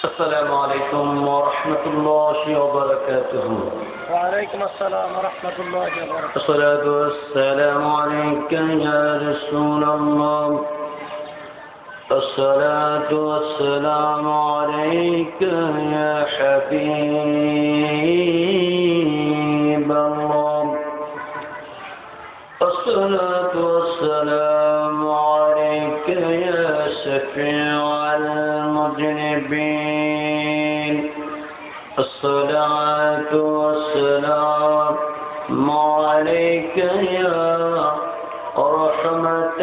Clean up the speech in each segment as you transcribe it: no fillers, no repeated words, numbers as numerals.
السلام عليكم ورحمة الله وبركاته. وعليكم السلام ورحمة الله وبركاته. الصلاة والسلام عليك يا رسول الله. الصلاة والسلام عليك يا حبيب الله. الصلاة والسلام عليك يا شفيع المذنبين. الصلاة والسلام عليك يا رحمة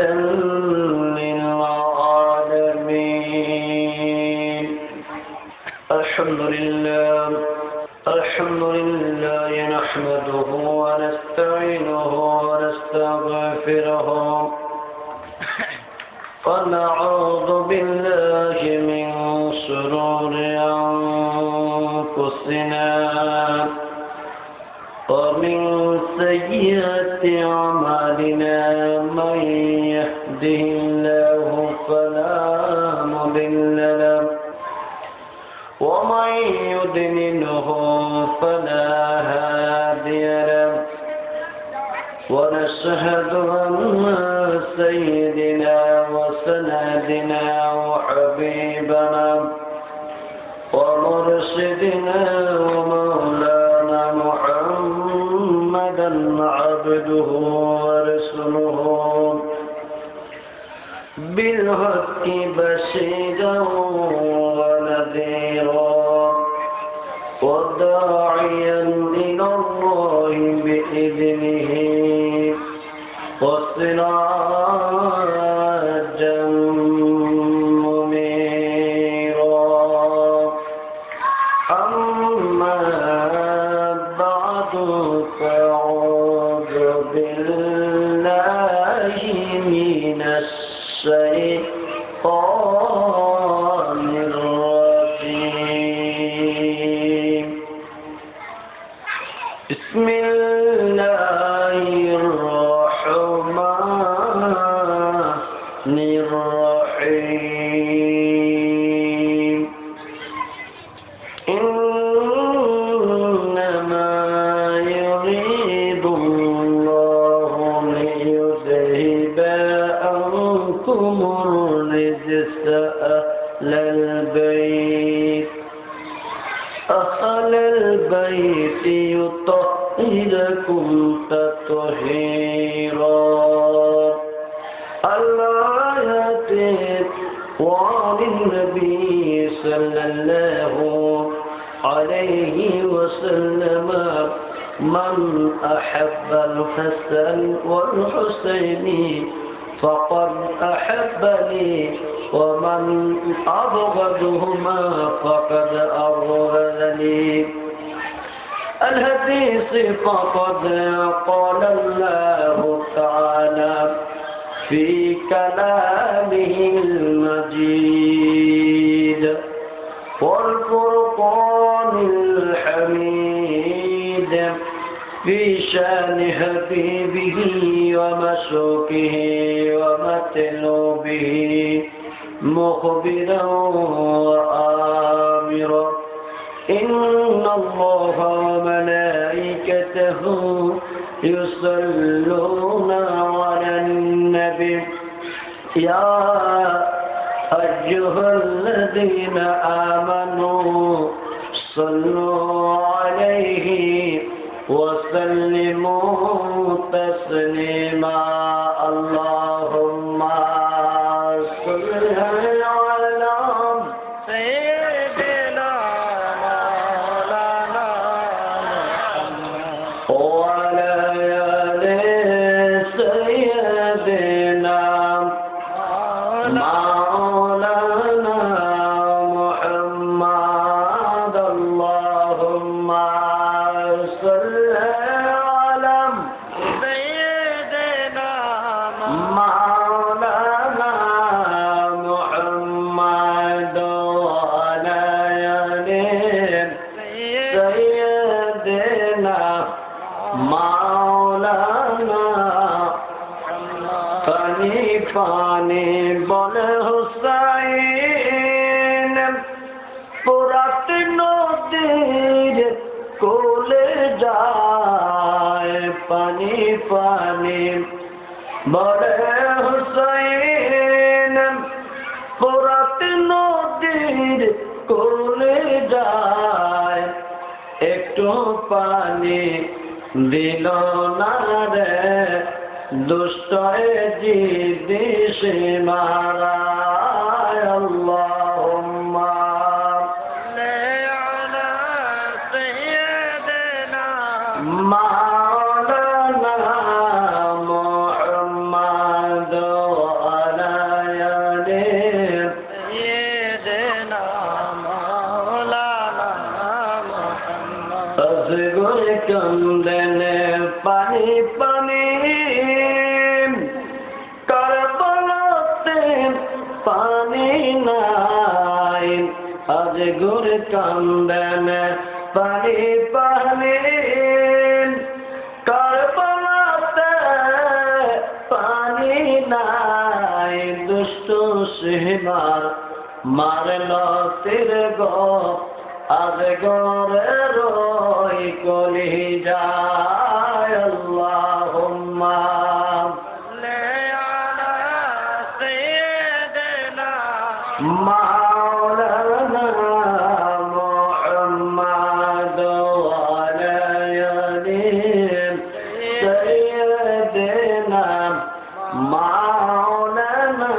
للعالمين. الحمد لله نحمده ونستعينه ونستغفره ونعوذ بالله من شرور أنفسنا ومن سيئات أعمالنا. من يهده الله فلا مضل له ومن يضلله فلا هادي له. ونشهد أن سيدنا وسندنا وحبيبنا ومرشدنا ومولانا محمدا عبده ورسوله بالحق بشيرا ونذيرا وداعيا إلى الله بإذنه وسراجا منيرا. أما بعد فأعوذ بالله من الشيطان الرجيم. بسم الله الرحمن الرحيم. إنما يريد الله ليذهب عنكم الرجس أهل البيت يطهركم تطهيرا. الآيات وعن النبي صلى الله عليه وسلم: من أحب الحسن والحسين فقد أحبني ومن أبغضهما فقد أبغضني. الحديث فقد قال الله تعالى في كلامه المجيد والفرقان الحميد في شان حبيبه ومشوقه ومطلوبه مخبرا وآمرا: إن الله وملائكته يصلون على النبي يا أيها الذين آمنوا صلوا عليه وسلموا تسليما. اللهم صل على سيدنا مولانا محمد وعلى آل سيدنا مولانا محمد. اللهم صل على سيدنا مولانا محمد وعلى آل سيدنا مولانا. فاني فاني بول حسين কোলে যায় পানি পানি বলে হুসাইন ফোরাত নদীর কোলে যায় একটু পানি দিল না রে দুষ্ট জিদি সে মারা আল্লাহুম্মা মাওলানা মুহাম্মদ ওয়ালা আলি সাইয়্যিদিনা মাওলানা মুহাম্মদ আসগর কান্দনে পানি পানি কারবালাতে পানি নাই আসগর কান্দনে পানি পানি কারবালাতে পানি নাই দুষ্ট সিহমার মারল তীর গো আজ গরে রই কলি যায় আল্লাহুম্মা মাওলানা মুহাম্মদ ওয়ালা আলি সাইয়্যিদিনা মাওলানা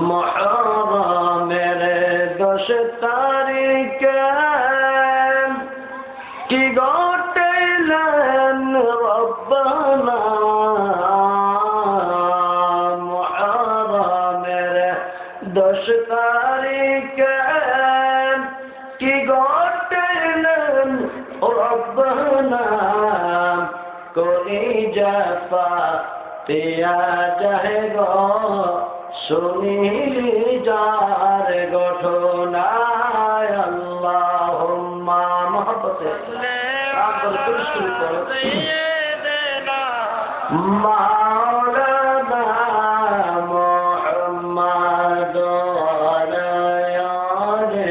মুহররমের 10 তারিখে কি ঘটাইলেন রব্বানা মুহররমের 10 তারিখে কি ঘটাইলেন রব্বানা কলিজা ফাটিয়া যায় গো শুনিলি যার ঘটনা আল্লাহুম্মা মহব্বতে মাওলানা মুহাম্মদ ওয়ালা আলি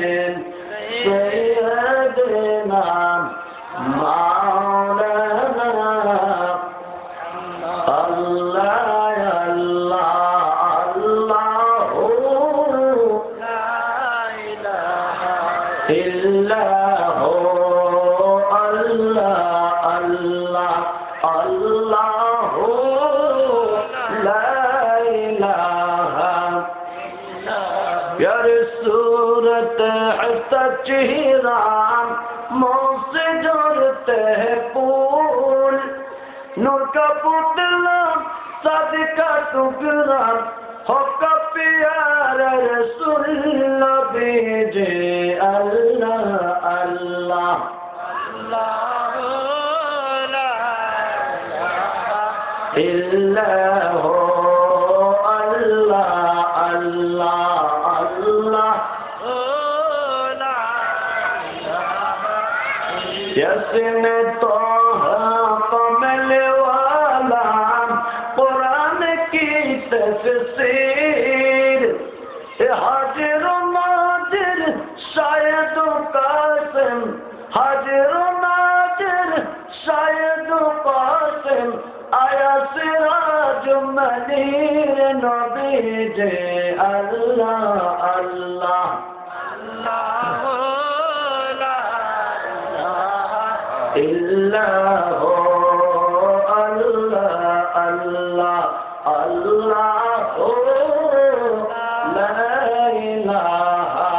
সাইয়্যিদিনা মাওলানা আল্লাহ ইল্লাহু আল্লাহ আল্লাহ আল্লাহু লা ইলাহা প্যার सूरत चेहरा मुझसे जोड़ते हैं फूल नूर का पुतला सदका टुकड़ा हो का प्यारा रसूल नबी जे अल्लाह अल्लाह अल्लाह ला इलाहा इल्लल्लाहु अल्लाह अल्लाह अल्लाह यासीन तोहा कमल वाला कुरान की तफसीर हाजिर नाजिर शायद कासिम हाजिर नाजिर शायद कासिम आया सिराज मनीर नबी जे अल्लाह अल्लाह अल्लाह इल्लल्लाहु अल्लाह अल्लाह अल्लाहु ला इलाहा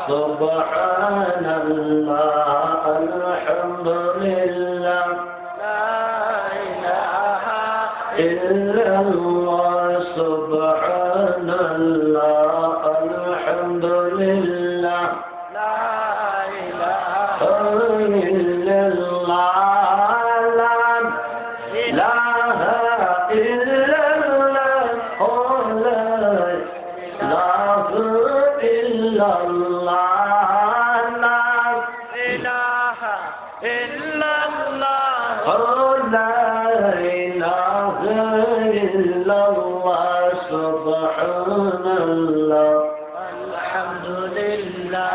सुब्हानल्लाह अल्हम्दुलिल्लाह ला इलाहा इल्लल्लाह सुब्हानल्लाह अल्हम्दुलिल्लाह ला इलाहा Subhanallah, alhamdulillah,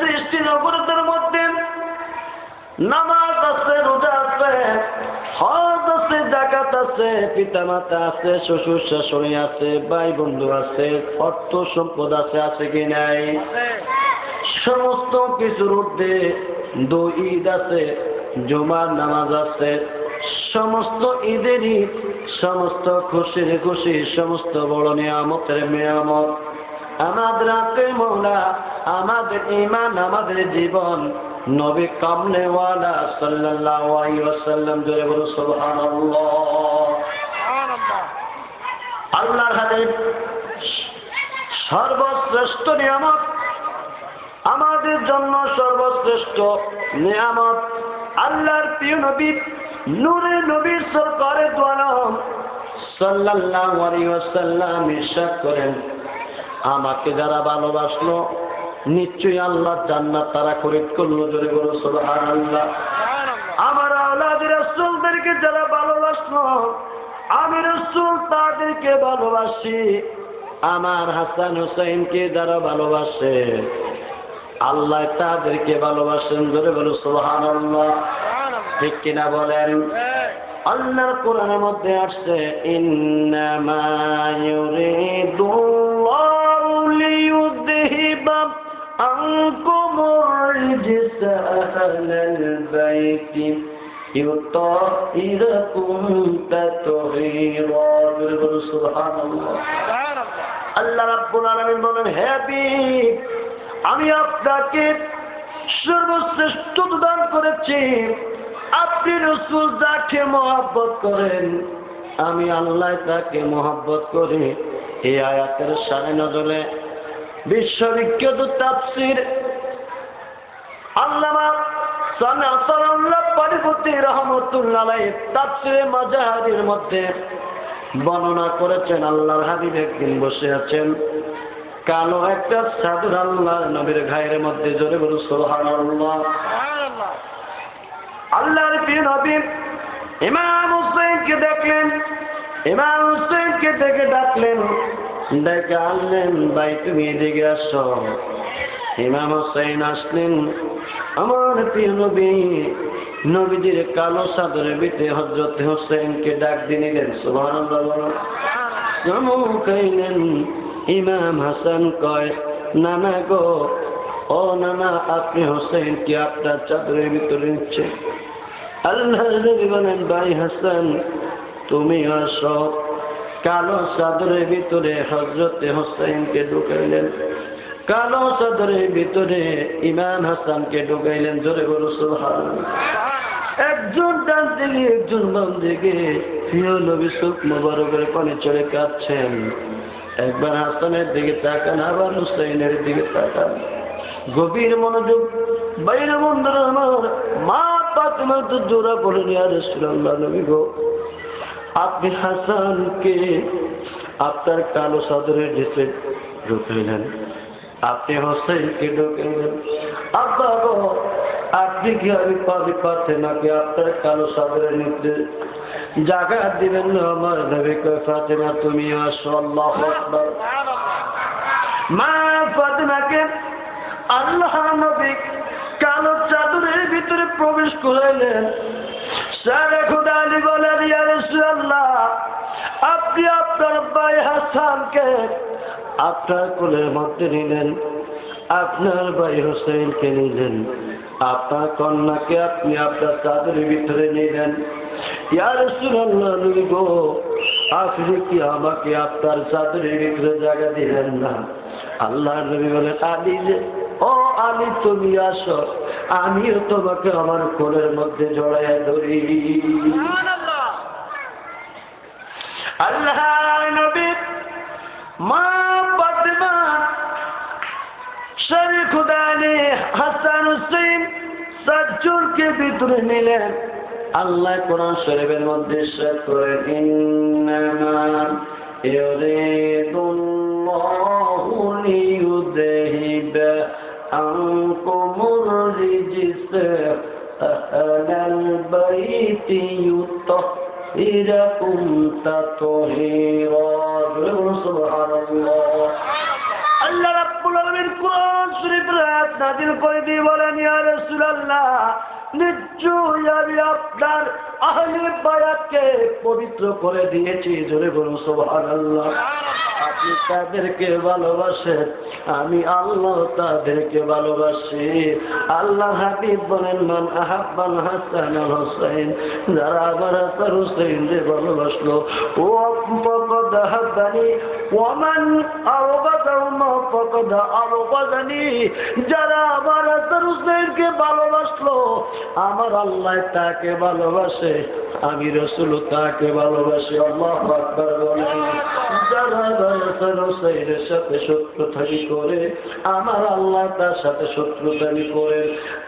সৃষ্টি জগতের মধ্যে নামাজ আছে, রোজা আছে, হজ আছে, যাকাত আছে, পিতামাতা আছে, শ্বশুর শাশুড়ি আছে, ভাই বন্ধু আছে, অর্থ সম্পদ আছে, আছে কি নাই? সমস্ত কিছুর ঊর্ধ্বে দুই ঈদ আছে, জুমার নামাজ আছে, সমস্ত ঈদেরই সমস্ত খুশির খুশি, সমস্ত বড় নিয়ামতের নিয়ামত আমাদের হাতে মৌলা, আমাদের ঈমান, আমাদের জীবন নবী কামলেওয়ালা সাল্লাল্লাহু আলাইহি ওয়াসাল্লাম জোরে বলো সুবহানাল্লাহ। আল্লাহর হাতে সর্বশ্রেষ্ঠ নিয়ামত, আমাদের জন্য সর্বশ্রেষ্ঠ নিয়ামত আল্লাহর প্রিয় নবী নূরে নবীর সরকারে দু আলম সাল্লাল্লাহু আলাইহি ওয়াসাল্লাম ইরশাদ করেন, আমাকে যারা ভালোবাসলো নিশ্চয়ই আল্লাহ জান্নাত তারা খরিদ করলো, জোরে বলো সুবহানাল্লাহ। আমার আওলাদ রাসূলদেরকে যারা ভালোবাসলো আমি রাসূল তাদেরকে ভালোবাসি, আমার হাসান হুসাইনকে যারা ভালোবাসে আল্লাহ তাদেরকে ভালোবাসেন, জোরে বলো সুবহানাল্লাহ। ঠিক কিনা বলেন? আল্লাহর কোরআনের মধ্যে আসছে, ইন্নামা ইউরিদুল্লাহু লিইউযহিবা আনকুমুর রিজসা আহলাল বাইতি ইউতাহিরাকুম তাতহীরা। সুবহানাল্লাহ। আল্লাহ রাব্বুল আলামিন বলেন, হে হাবিব, আমি আপনাকে সর্বশ্রেষ্ঠ দান করেছি, আপনি রাসূল যাকে মহব্বত করেন আমি আল্লাহ তাকে মহব্বত করি। এই আয়াতের শানে নজরে বিশ্ববিখ্যাত তাফসীর আল্লামা সানাতুল্লাহ পারিপতি রাহমাতুল্লাহ আলাইহি তাফসীরে মাজাহিরের মধ্যে বর্ণনা করেছেন, আল্লাহর হাবিব একদিন বসে আছেন, কালো একটা চাদর আল্লাহর নবীর গায়ের মধ্যে, জোরে বলো সুবহানাল্লাহ। আল্লাহর প্রিয় নবী ইমাম হুসাইনকে দেখলেন, ইমাম হুসাইনকে দেখে ডাকলেন, ডেকে আনলেন, ভাই তুমি এদিকে আসো। ইমাম হুসাইন আসলেন, আমার প্রিয় নবী নবীজির কালো চাদরের ভিতরে হযরত হুসাইনকে ডাক দিয়ে নিলেন, সুবহানাল্লাহ বলো। চমকাইলেন। ইমাম হাসান কয়, নানা গো, ও নানা, আপনি হুসাইনকে আপনার চাদরের ভিতরে নিচ্ছে। আল্লাহর নবী বলেন, ভাই হাসান তুমি আসো। কালো চাদরের ভিতরে হযরত হুসাইনকে ঢুকাইলেন, কালো চাদরের ভিতরে ইমাম হাসানকে ঢুকাইলেন, জোরে বলো সুবহানাল্লাহ। একজন ডান দিকে একজন বাম দিকে, প্রিয় নবী চোখ মোবারকের পানি চড়ে কাঁদছেন। একবার হাসানের দিকে তাকান, আবার হুসাইনের দিকে তাকান, গভীর মনোযোগ। বাইরে বন্ধুরা আমার, মা ফাতেমা তো জোড়া বলেন, ইয়া রাসূলুল্লাহ, নবী গো, আপনি হাসানকে আপনার কালো চাদরের নিচে ঢুকাইলেন, আপনি হুসাইনকে ঢুকাইলেন। আব্বা গো, আপনি কি আমি পাবি ফাতেমাকে আপনার কালো চাদরের নিচে জায়গা দিবেন না? আমার নবী কয়, ফাতেমা তুমি আসো। আল্লাহু আকবার। মা ফাতেমাকে আল্লাহ নবী কালো চাদরের ভিতরে প্রবেশ করাইলেন। সারে খুদা আলী বলেন, ইয়া রাসূলুল্লাহ, আপনি আপনার ভাই হাসানকে আপনার কোলের মধ্যে নিলেন, আপনার ভাই হুসাইনকে নিলেন, আপনার কন্যাকে আপনি আপনার চাদরের ভিতরে নিলেন। ইয়া রাসূলুল্লাহ, নবী গো, আপনি কি আমাকে আপনার চাদরের ভিতরে জায়গা দিলেন না? আল্লাহর নবী বলেন, আলী যে, ও আলী তুমি আসো, আমিও তোমাকে আমার কোলের মধ্যে জড়াইয়া ধরি। আল্লাহর নবী মা ফাতেমা, শরীফ খুদা আলী, হাসান হুসাইন চারজনকে ভিতরে নিলেন। আল্লাহ কোরআন শরীফের মধ্যে ইরশাদ করেন, ইন্নামা ইউরিদুল্লাহু লিইউযহিবা আনকুমুর রিজসা আহলাল বাইতি ইউতাহিরাকুম তাতহীরা। সুবহানাল্লাহ। আল্লাহ রাব্বুল আলামিন কোরআন শরীফের আয়াত নাযিল করে দিয়ে বলেন, ইয়া রাসূলুল্লাহ, নিশ্চয়ই আমি আপনার আহলে বায়াতকে পবিত্র করে দিয়েছি। জোরে বলুন সুবহানাল্লাহ। আপনি তাদেরকে ভালোবাসেন, আমি আল্লাহ তাদেরকে ভালোবাসি। আল্লাহ হাবিব বলেন, মান আহাব্বাল হাসান আল হুসাইন, যারা আমার হাসান হুসাইনকে ভালোবাসলো, ও ফাকাদ আহাব্বানি, ওয়া মান আবগাদাহুমা ফাকাদ আবগাদানি, যারা আমার হাসান হুসাইনকে ভালোবাসলো, আমার আল্লাহ তাকে ভালোবাসে, আমি রাসূল তাকে ভালোবাসি। আল্লাহু আকবার বলেন। যারা হাসান হুসাইনের সাথে শত্রুতামি করে, আমার আল্লাহ তার সাথে শত্রুতামি করে,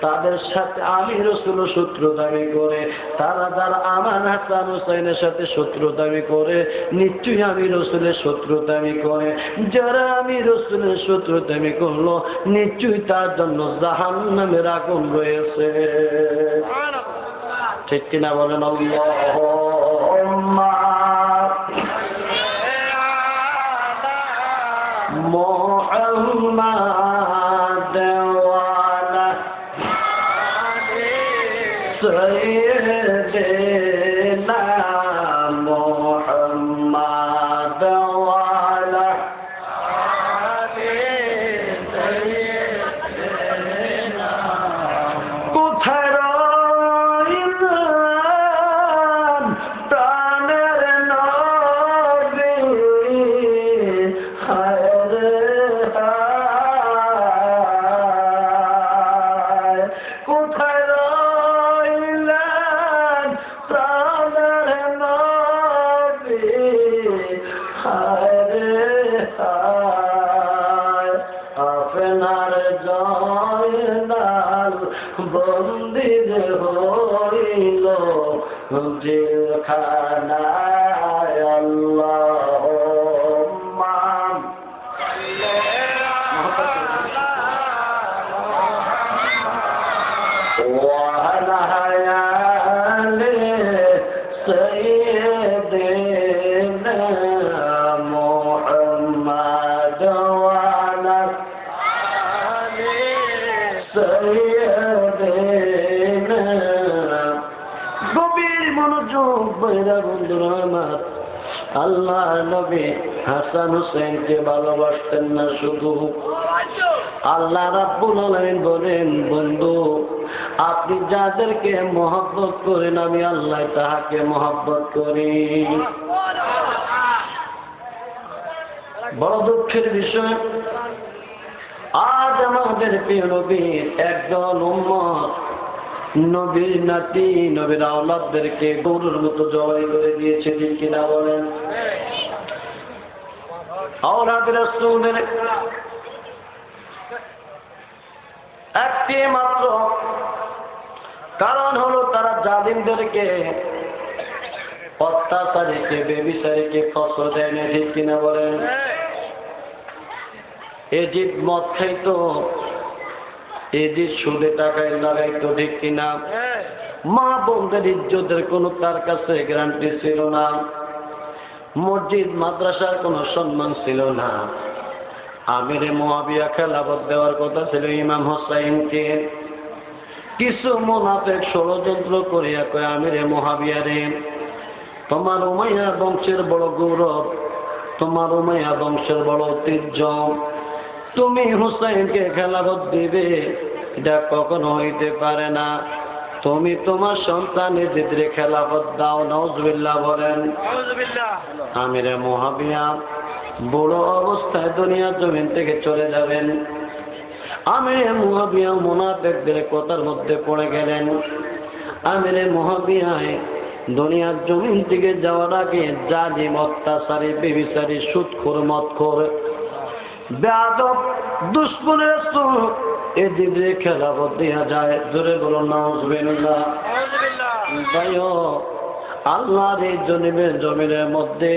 তাদের সাথে আমি রাসূল শত্রুতামি করে, তারা যারা আমার হাসান হুসাইনের সাথে শত্রুতামি করে, নিশ্চয়ই আমি রাসূলের শত্রুতামি করে। যারা আমি রাসূলের শত্রুতামি করলো, নিশ্চয়ই তার জন্য জাহান্নামের আগুন রয়েছে। ঠিক কিনা বলেন? আল্লাহুম্মা মুহাম্মাদ ওয়া আলা সাইয়্যিদিনা মুহাম্মাদ ওয়া আলা সাইয়্যিদিনা। কোথায় রইলেন প্রাণের নবী, হায় রে হায়, কোথায় রইলেন প্রাণের নবী, হায় রে হায়, আপনার জয়নাল বন্দির হইল জেলখানায়। আল্লাহুম্মা ওয়া আলা আলি সাইয়্যিদিনা মুহাম্মাদ ওয়া আলা আলি সাইয়্যিদিনা। গভীর মনোযোগ বৈরা বন্ধুরা আমার, আল্লাহ নবী হাসান হুসাইনকে ভালোবাসতেন না শুধু, আল্লাহ রাব্বুল আলামিন বলেন, বন্ধু আপনি যাদেরকে মহব্বত করেন, আমি আল্লাহ তাহাকে মহব্বত করি। বড় দুঃখের বিষয়, আজ আমাদের প্রিয় নবীর একজন উম্মত নবীর নাতি নবীর আওলাদদেরকে গরুর মতো জবাই করে দিয়েছে। ঠিক কিনা বলেন? আওলাদ রাসূলের একটি মাত্র কারণ হলো তারা জালিমদেরকে, অত্যাচারীকে, বেবিচারীকে ফসল দেয় না। ঠিক কিনা বলেন? এজিদ মদ খাইতো, এজিদ সুদে টাকায় লাগাইতো। ঠিক কিনা? মা বোনদের ইজ্জতের কোনো তার কাছে গ্যারান্টি ছিল না, মসজিদ মাদ্রাসার কোনো সম্মান ছিল না। আমিরে মুআবিয়া খেলাফত দেওয়ার কথা ছিল ইমাম হোসাইনকে। কিছু মুনাফিক ষড়যন্ত্র করিয়া কয়, আমিরে মুআবিয়া রে, তোমার উমাইয়া বংশের বড় গৌরব, তোমার উমাইয়া বংশের বড় ঐতিহ্য, তুমি হুসাইনকে খেলাফত দিবে, এটা কখনো হইতে পারে না। তুমি তোমার সন্তান এজিদরে খেলাফত দাও। নাউজুবিল্লাহ বলেন। আমিরে মুআবিয়া বড় অবস্থায় দুনিয়া জমিন থেকে চলে যাবেন। আমিরে মুআবিয়া মুনাফিকদের কথার মধ্যে পড়ে গেলেন। আমিরে মুআবিয়ায় দুনিয়ার জমিন থেকে যাওয়ার আগে জালিম, অত্যাচারী, বেবিচারী, সুদখোর, মদখোর, বেয়াদব, দুশমনের রাসূল এজিদরে খেলাফত দেয়া যায়। জোরে বলুন নাউজুবিল্লাহ। ভাইও, আল্লাহর এই জমিনের মধ্যে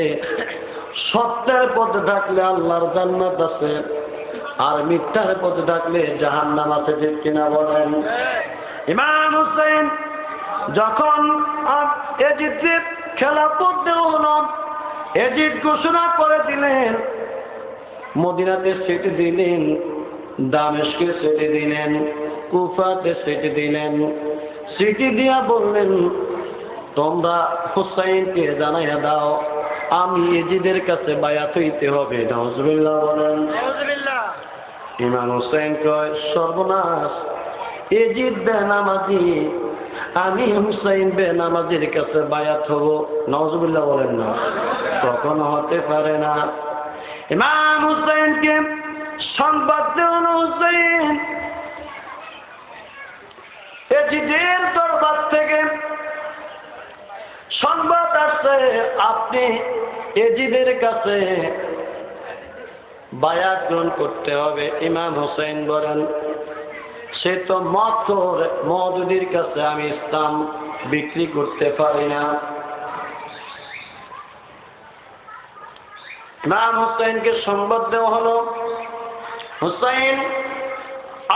সত্যের পথে থাকলে আল্লাহর জান্নাত আছে, আর মিথ্যার পথে থাকলে জাহান্নাম আছে। ঠিক কিনা বলেন? ইমাম হুসাইন যখন এজিদে খেলাফত দেওয়া হলো, এজিদ ঘোষণা করে দিলেন, মদিনাতে সিটি দিলেন, দামেস্কে সিটি দিলেন, কুফাতে সিটি দিলেন। সিটি দিয়া বললেন, তোমরা হুসাইনকে জানাইয়া দাও আমি এজিদের কাছে বায়াত হইতে হবে। নাউজুবিল্লাহ বলেন। ইমাম হুসাইন কয়, সর্বনাশ, এজিদ বেনামাজি, আমি হুসাইন বেনামাজির কাছে বায়াত হব? নাউজুবিল্লাহ বলেন না, কখনো হতে পারে না। ইমাম হুসাইনকে সংবাদ দেন, হুসাইন এজিদের দরবার থেকে সংবাদ আসছে আপনি এজিদের কাছে বায়াত গ্রহণ করতে হবে। ইমাম হুসাইন বলেন, সে তো মওদুদির কাছে আমি ইসলাম বিক্রি করতে পারি না। ইমাম হুসাইনকে সংবাদ দেওয়া হলো, হুসাইন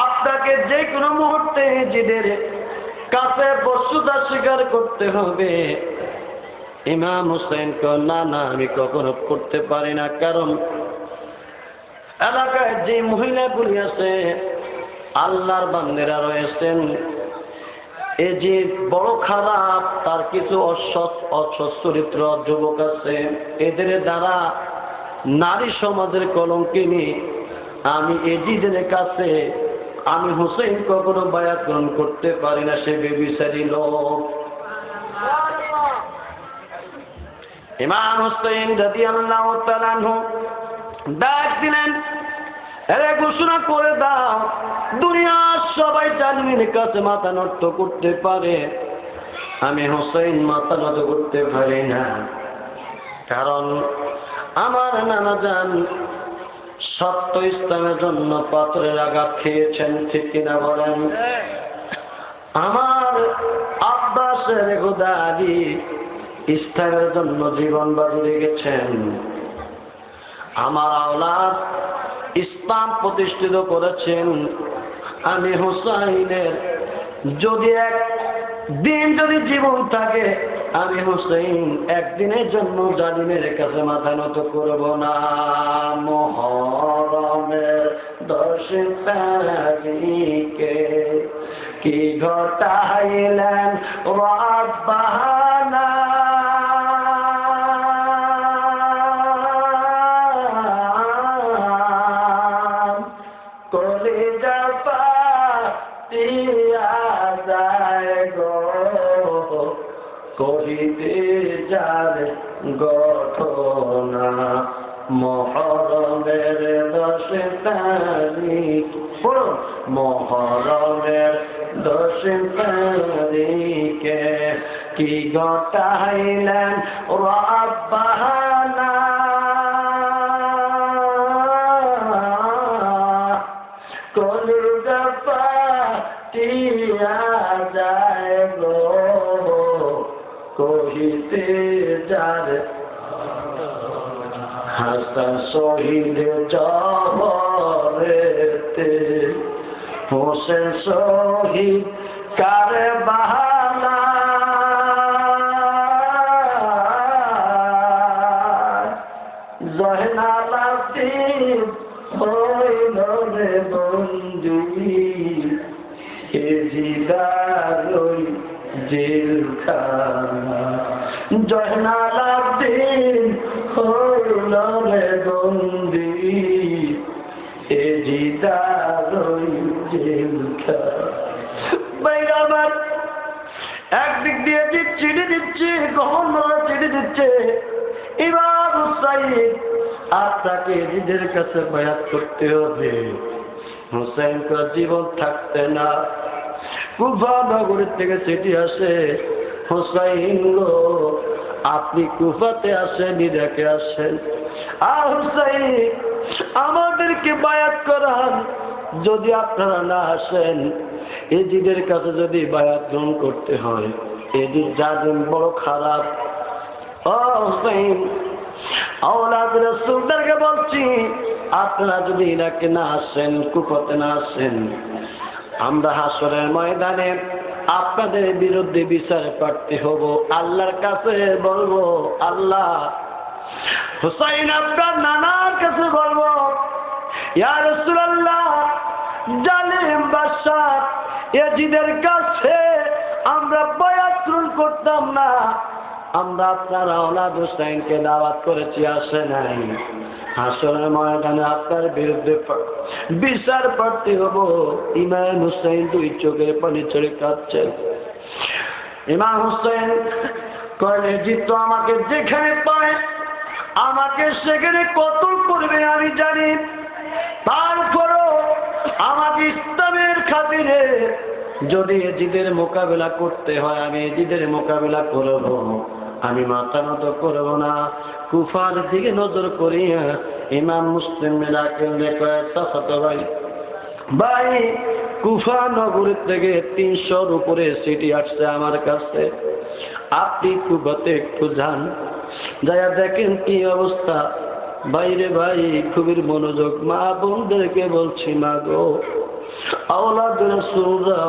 আপনাকে যে কোনো মুহূর্তে এজিদের কাছে বস্তুতা স্বীকার করতে হবে। ইমাম হুসাইন কয়, না না, আমি কখনো করতে পারি না, কারণ এলাকায় যে মহিলাগুলি আছে আল্লাহর বান্দেরা রয়েছেন, এই যে বড় খারাপ, তার কিছু অসৎ চরিত্র যুবক আছে, এদের দ্বারা নারী সমাজের কলঙ্কিনী। আমি এজিদের কাছে আমি হুসাইন কখনো বায়াত গ্রহণ করতে পারি না, সে বেবিচারী লোক। ইমাম হুসাইন রাদিয়াল্লাহু তাআলা আনহু ডাক দিলেন, এরে ঘোষণা করে দাও, দুনিয়ার সবাই জালিমের কাছে মাথা নত করতে পারে, আমি হুসাইন মাথা নত করতে পারি না, কারণ আমার নানা জান সত্য ইসলামের জন্য পাথরের আঘাত খেয়েছেন, ঠিক কিনা বলেন? আমার আব্বাসের খোদা আলী ইসলামের জন্য জীবন বাজি রেখেছেন। আমার আওলাদ ইসলাম প্রতিষ্ঠিত করেছেন। আমি হুসাইনের যদি একদিন যদি জীবন থাকে, আমি হুসাইন একদিনের জন্য জালিমের কাছে মাথা নত করব না। মুহররমের 10 তারিখে কি ঘটাইলেন রব্বানা, কলিজা ফাটিয়া যায় গো, করিতে যার ঘটনা। মুহররমের 10 তারিখ, মুহররমের 10 তারিখে কি ঘটাইলেন রব্বানা, কলিজা ফাটিয়া যায় গো, কহিতে যার। হাসান শহীদ জবরেতে, হোসেন শহীদ কারবালা, জয়নাল আব্দিন হইল রে বন্দী, এজিদার ওই জেলখানা। জয়নাল আব্দিন হইল রে বন্দী, এজিদার ওই জেলখানা। একদিক দিয়ে চিঠি দিচ্ছে, গভর্নর চিঠি দিচ্ছে, ইমাম হুসাইন আপনাকে এজিদের কাছে বায়াত করতে হবে। হুসাইনকে জীবন থাকতে না। কুফা নগরীর থেকে চিঠি আসে, হুসাইন গো আপনি কুফাতে আসেন, ইরাকে আসেন, আর হুসাইন আমাদেরকে বায়াত করান। যদি আপনারা না আসেন, এজিদের কাছে যদি বায়াত গ্রহণ করতে হয়, এজিদ জালিম বড় খারাপ। ও হুসাইন, আওলাদ রাসূলদেরকে বলছি, আপনারা যদি ইরাকে না আসেন, কুফাতে না আসেন, আমরা হাসরের ময়দানে আপনাদের বিরুদ্ধে বিচার প্রার্থী হব। আল্লাহর কাছে বলবো, আল্লাহ হুসাইন আপনার নানার কাছে বলবো, ইয়া রাসূলুল্লাহ, জালিম বাদশা ইয়াজিদের কাছে আমরা বায়াত গ্রহণ করতাম না, আমরা আপনার আওলাদ হুসাইনকে দাওয়াত করেছি, আসে নাই। হাসরের ময়দানে আপনার বিরুদ্ধে বিচার প্রার্থী হব। ইমাম হুসাইন দুই চোখের পানি ছেড়ে কাঁদছেন। ইমাম হুসাইন কয়ে, জিত আমাকে যেখানে পায় আমাকে সেখানে কতল করবে আমি জানি, তারপরও আমাকে ইসলামের খাতিরে যদি এজিদের মোকাবেলা করতে হয় আমি এজিদের মোকাবেলা করব, আমি মাথা নত করব না। কুফার দিকে নজর করিয়া ইমাম মুসলিম মিরাকেল দেখে, চাচাতো ভাই ভাই, কুফা নগরী থেকে 300-র উপরে সিটি আসছে আমার কাছে, আপনি কুফাতে একটু যান, যাইয়া দেখেন কি অবস্থা। বাইরে ভাই খুবই মনোযোগ, মা বোনদেরকে বলছি, মা গো, আওলাদ রাসূলরা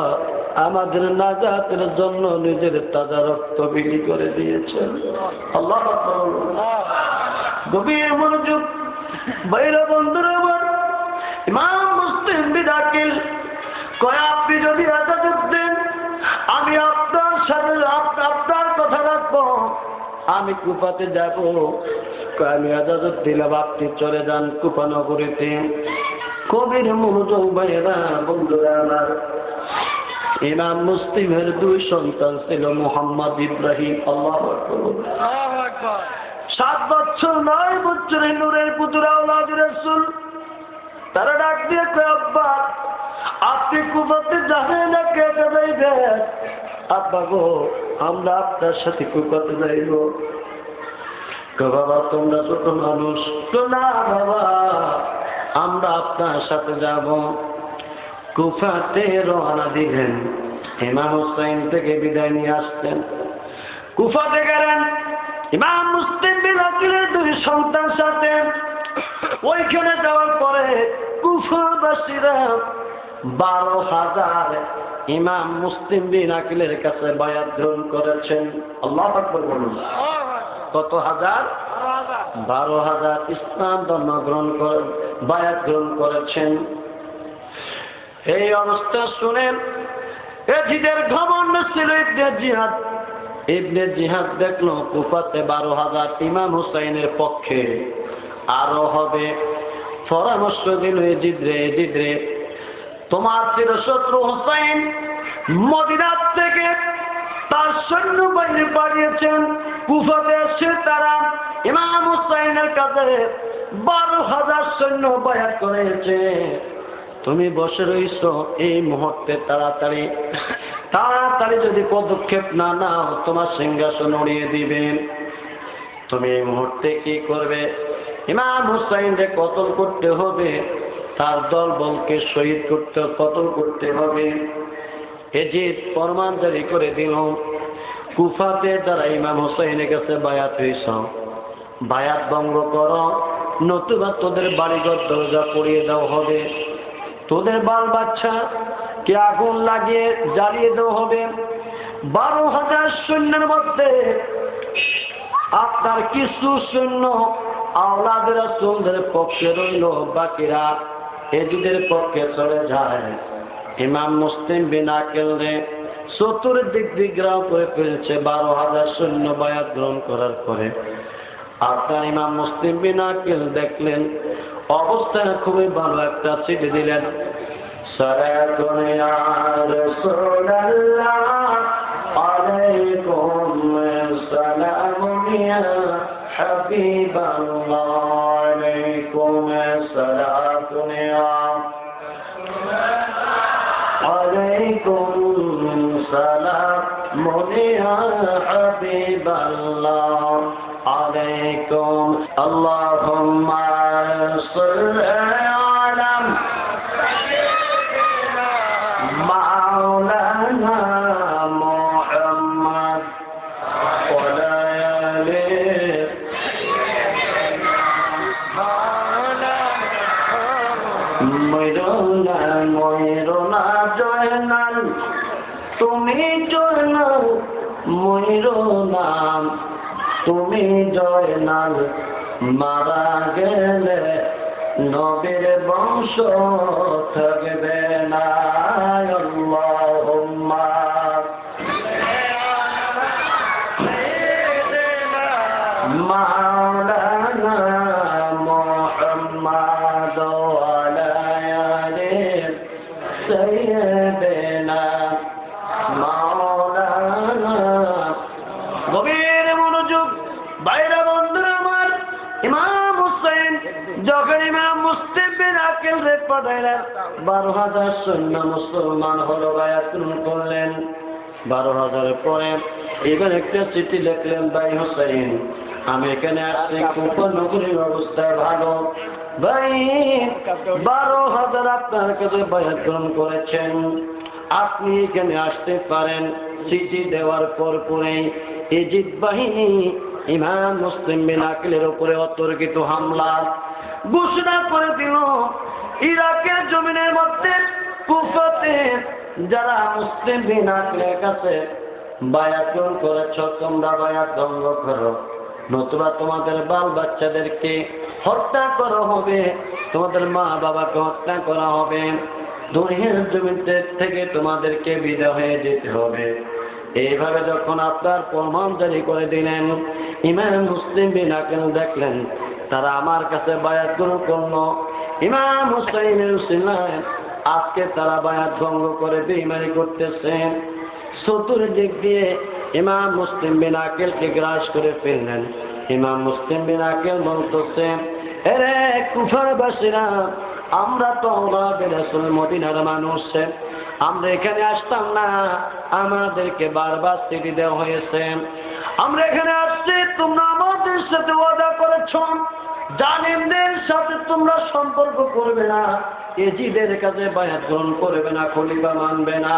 আমাদের নাজাতের জন্য নিজের তাজা রক্ত বিলি করে দিয়েছেন। আল্লাহু আকবার। গভীর মনোযোগ বাইরে বন্ধুরা আমার, ইমাম মুসলিম বিদাকিল কয়, আপনি যদি ইজাজত দেন আমি আপনার সাথে আপনার কথা রাখবো, আমি কুফাতে যাব। আমি ইজাজত দিলাম, আপনি চলে যান কুফা নগরীতে। কবির মনোযোগ ভাইয়েরা বন্ধুরা আমার, ইমাম মুসলিমের 2 সন্তান ছিল, মুহাম্মদ ইব্রাহিম, আল্লাহু আকবার, 7 বছর 9 বছরে নূরের পুত্র আওলাদ রাসূল। তারা ডাক দিয়ে কয়, আব্বা আপনি কুফাতে যাবেন না, কে যাইবে? আব্বা গো, আমরা আপনার সাথে কুফাতে যাইব। বাবা তোমরা ছোট মানুষ, না বাবা আমরা আপনার সাথে যাব। কুফাতে রওনা দিলেন, ইমাম হুসাইন থেকে বিদায় নিয়ে আসতেন। কুফাতে গেলেন ইমাম মুসলিম বিন আকিলের 2 সন্তান সাথে। ওইখানে যাওয়ার পরে কুফাবাসীরা 12,000 ইমাম মুসলিম বিন আকিলের কাছে বায়াত গ্রহণ করেছেন। আল্লাহু আকবার বলুন। কত হাজার? 12,000 ইসলাম ধর্ম গ্রহণ করে বায়াত গ্রহণ করেছেন। এই অবস্থা শুনেন এজিদের ঘমণ্ড ছিল ইবনে জিহাদ। ইবনে জিহাদ দেখলো কুফাতে 12,000 ইমাম হুসাইনের পক্ষে আরো হবে। পরামর্শ দিল এজিদ রে, তোমার চিরশত্রু হুসাইন মদিনা থেকে তার সৈন্যবাহিনী পাঠিয়েছেন, কুফাতে এসে তারা ইমাম হুসাইনের কাছে 12,000 সৈন্য বায়াত করেছে। তুমি বসে রইছো, এই মুহূর্তে তাড়াতাড়ি যদি পদক্ষেপ না নাও তোমার সিংহাসন উড়িয়ে দিবেন। তুমি এই মুহূর্তে কি করবে? ইমাম হুসাইনকে কতল করতে হবে, তার দল বলকে শহীদ কতল করতে হবে। এজিদ ফরমান জারি করে দিল, কুফাতে যারা ইমাম হুসাইনের কাছে বায়াত হইছ, বায়াত ভঙ্গ করো, নতুবা তোদের বাড়িঘর দরজা পড়িয়ে দেওয়া হবে, তোদের বাল বাচ্চা কে আগুন লাগিয়ে জ্বালিয়ে দেওয়া হবে। 12,000 সৈন্যের মধ্যে আপনার কিছু সৈন্য আওলাদ রাসূলদের পক্ষে রইল, বাকিরা এজিদের পক্ষে চলে যায়। ইমাম মুসলিম বিন আকিলরে চতুর্দিক দিগ্রাম করে ফেলছে 12,000 সৈন্য বায়াত গ্রহণ করার পরে। আপনার ইমাম মুসলিম বিন আকিল দেখলেন অবস্থা খুবই ভালো, একটা চিঠি দিলেন, সালাতুন ইয়া রাসূলুল্লাহ আলাইকুম সালামুন ইয়া হাবিবাল্লাহ আলাইকুম সালাতুন ইয়া আলাইকুম সালামুন ইয়া হাবিবাল্লাহ عليكم اللهم صل على مولانا محمد وعلى آله ময়ূরনা জয়নাল তুমি জয়নাল ময়ূরনা তুমি জয়নাল মারা গেলে নবীর বংশ থাকবে না। আল্লাহুম্মা মাওলানা মুহাম্মাদ ওয়া আলা আলি সাইয়্যিদিনা মাওলানা। গভীর মনোযোগ বাইরে বন্ধুরা আমার। ইমাম হুসাইন যখন ইমাম মুসলিম বিন আকিল রে পাঠাইলেন, 12,000 সৈন্য মুসলমান হলো, বায়াত করলেন। 12,000 পরে এবার একটা চিঠি লিখলেন, ভাই হুসাইন আমি এখানে আসছি, কুফা নগরীর অবস্থা ভালো, ভাই 12,000 আপনার কাছে বায়াত গ্রহণ করেছেন, আপনি এখানে আসতে পারেন। চিঠি দেওয়ার পর পরেই ইজিদ বাহিনী ইমাম মুসলিম বিন আকিলের উপরে অতর্কিত হামলা ঘোষণা করে দিল। ইরাকের জমিনের মধ্যে কুফাতে যারা মুসলিম বিন আকিলের কাছে বায়াত গ্রহণ করেছ, তোমরা বায়াত ভঙ্গ করো, নতুবা তোমাদের বাল বাচ্চাদেরকে হত্যা করা হবে, তোমাদের মা বাবাকে হত্যা করা হবে, দুনিয়ার জমিতে থেকে তোমাদেরকে বিদায় হয়ে যেতে হবে। এইভাবে যখন আপনার প্রমাণ জারি করে দিলেন, ইমাম মুসলিম বিন আকিল দেখলেন তারা আমার কাছে বায়াত গ্রহণ করলো। ইমাম হুসাইনের উসিলায় আজকে তারা বায়াত ভঙ্গ করে বেঈমানি করতেছেন। চতুর্দিক দিয়ে ইমাম মুসলিম বিন আকিলকে গ্রাস করে ফেললেন। ইমাম মুসলিম বিন আকিল বলতেছেন, এরে কুফারবাসীরা, আমরা তো আল্লাহর রাসূল মদিনার মানুষ, আমরা এখানে আসতাম না, আমাদেরকে বারবার চিঠি দেওয়া হয়েছে, আমরা এখানে আসছি, তোমরা আমাদের সাথে ওয়াদা করেছ জালিমদের সাথে তোমরা সম্পর্ক করবে না, এজিদের কাছে বায়াত গ্রহণ করবে না, খলিফা মানবে না।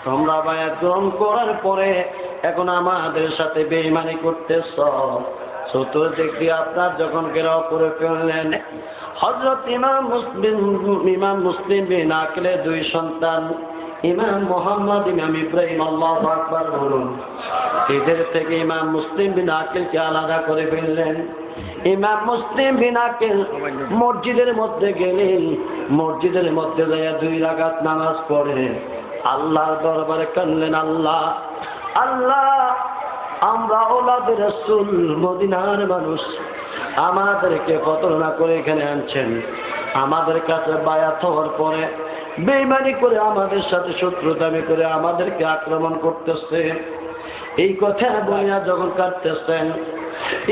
তোমরা বায়াত গ্রহণ করার পরে এখন আমাদের সাথে বেঈমানি করতেছ। চতুর্দিক দিয়ে আপনার যখন ঘেরাও করে ফেললেন, হযরত ইমাম মুসলিম বিন আকিলের 2 সন্তান, ইমাম মুহাম্মদ, ইমাম ইব্রাহিম, আল্লাহু আকবার বলুন, এদের থেকে ইমাম মুসলিম বিন আকিলকে আলাদা করে ফেললেন। ইমাম মুসলিম বিন আকিল মসজিদের মধ্যে গেলেন, মসজিদের মধ্যে যাইয়া 2 রাকাত নামাজ পড়ে আল্লাহর দরবারে কাঁদলেন, আল্লাহ আল্লাহ, আমরা ওলাদের রাসূল মদিনার মানুষ, আমাদেরকে প্রতারণা করে এখানে আনছেন, আমাদের কাছে বায়াত হওয়ার পরে বেঈমানি করে আমাদের সাথে শত্রুতামি করে আমাদেরকে আক্রমণ করতেছে। এই কথা বলিয়া যখন কাটতেছেন,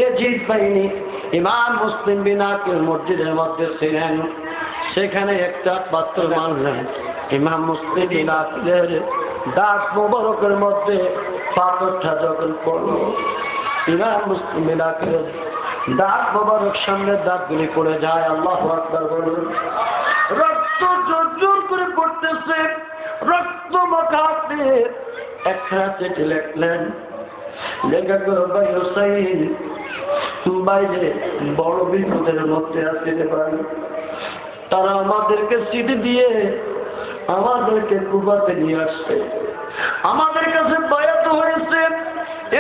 ইজিদ বাহিনী ইমাম মুসলিম বিন আকিল মসজিদের মধ্যে ছিলেন, সেখানে একটা পাত্র মারলেন। ইমাম মুসলিম বিন আকিলের দাঁত মোবারকের মধ্যে পাথরটা যখন পড়ল, ইমাম মুসলিম বিন আকিলের দাঁত মোবারক সামনের দাঁতগুলি পড়ে যায়। আল্লাহু আকবার বলুন। রক্ত জোর করে পড়তেছে, রক্ত মাখাতে একটা চিঠি লিখলেন, লেখা করো, ভাই হুসাইন বাইরে বড় বিপদের মধ্যে আসতে পারে, তারা আমাদেরকে চিঠি দিয়ে আমাদেরকে কুফাতে নিয়ে আসছে, আমাদের কাছে বায়াত হয়েছে,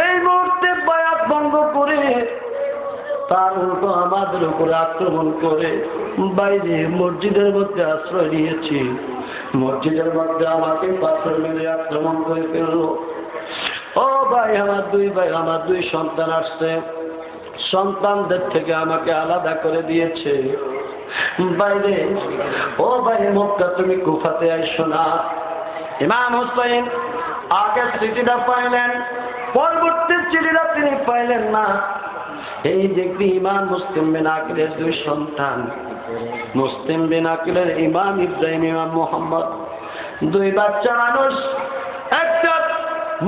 এই মুহূর্তে বায়াত ভঙ্গ করে তার উল্টো আমাদের উপরে আক্রমণ করে বাইরে মসজিদের মধ্যে আশ্রয় নিয়েছি, মসজিদের মধ্যে আমাকে পাথর মেরে আক্রমণ করে ফেললো। ও ভাই, আমার 2 ভাই, আমার 2 সন্তান আসছে, সন্তানদের থেকে আমাকে আলাদা করে দিয়েছে বাইরে। ও ভাই, মক্কা তুমি কুফাতে আইসো না। ইমাম হুসাইন আগে চিঠিটা পাইলেন, পরবর্তী চিঠিটা তিনি পাইলেন না। এই দেখবি ইমাম মুসলিম বিন আকিলের 2 সন্তান, মুসলিম বিন আকিলের ইমাম ইব্রাহিম, ইমাম মুহাম্মদ, 2 বাচ্চা মানুষ, একটা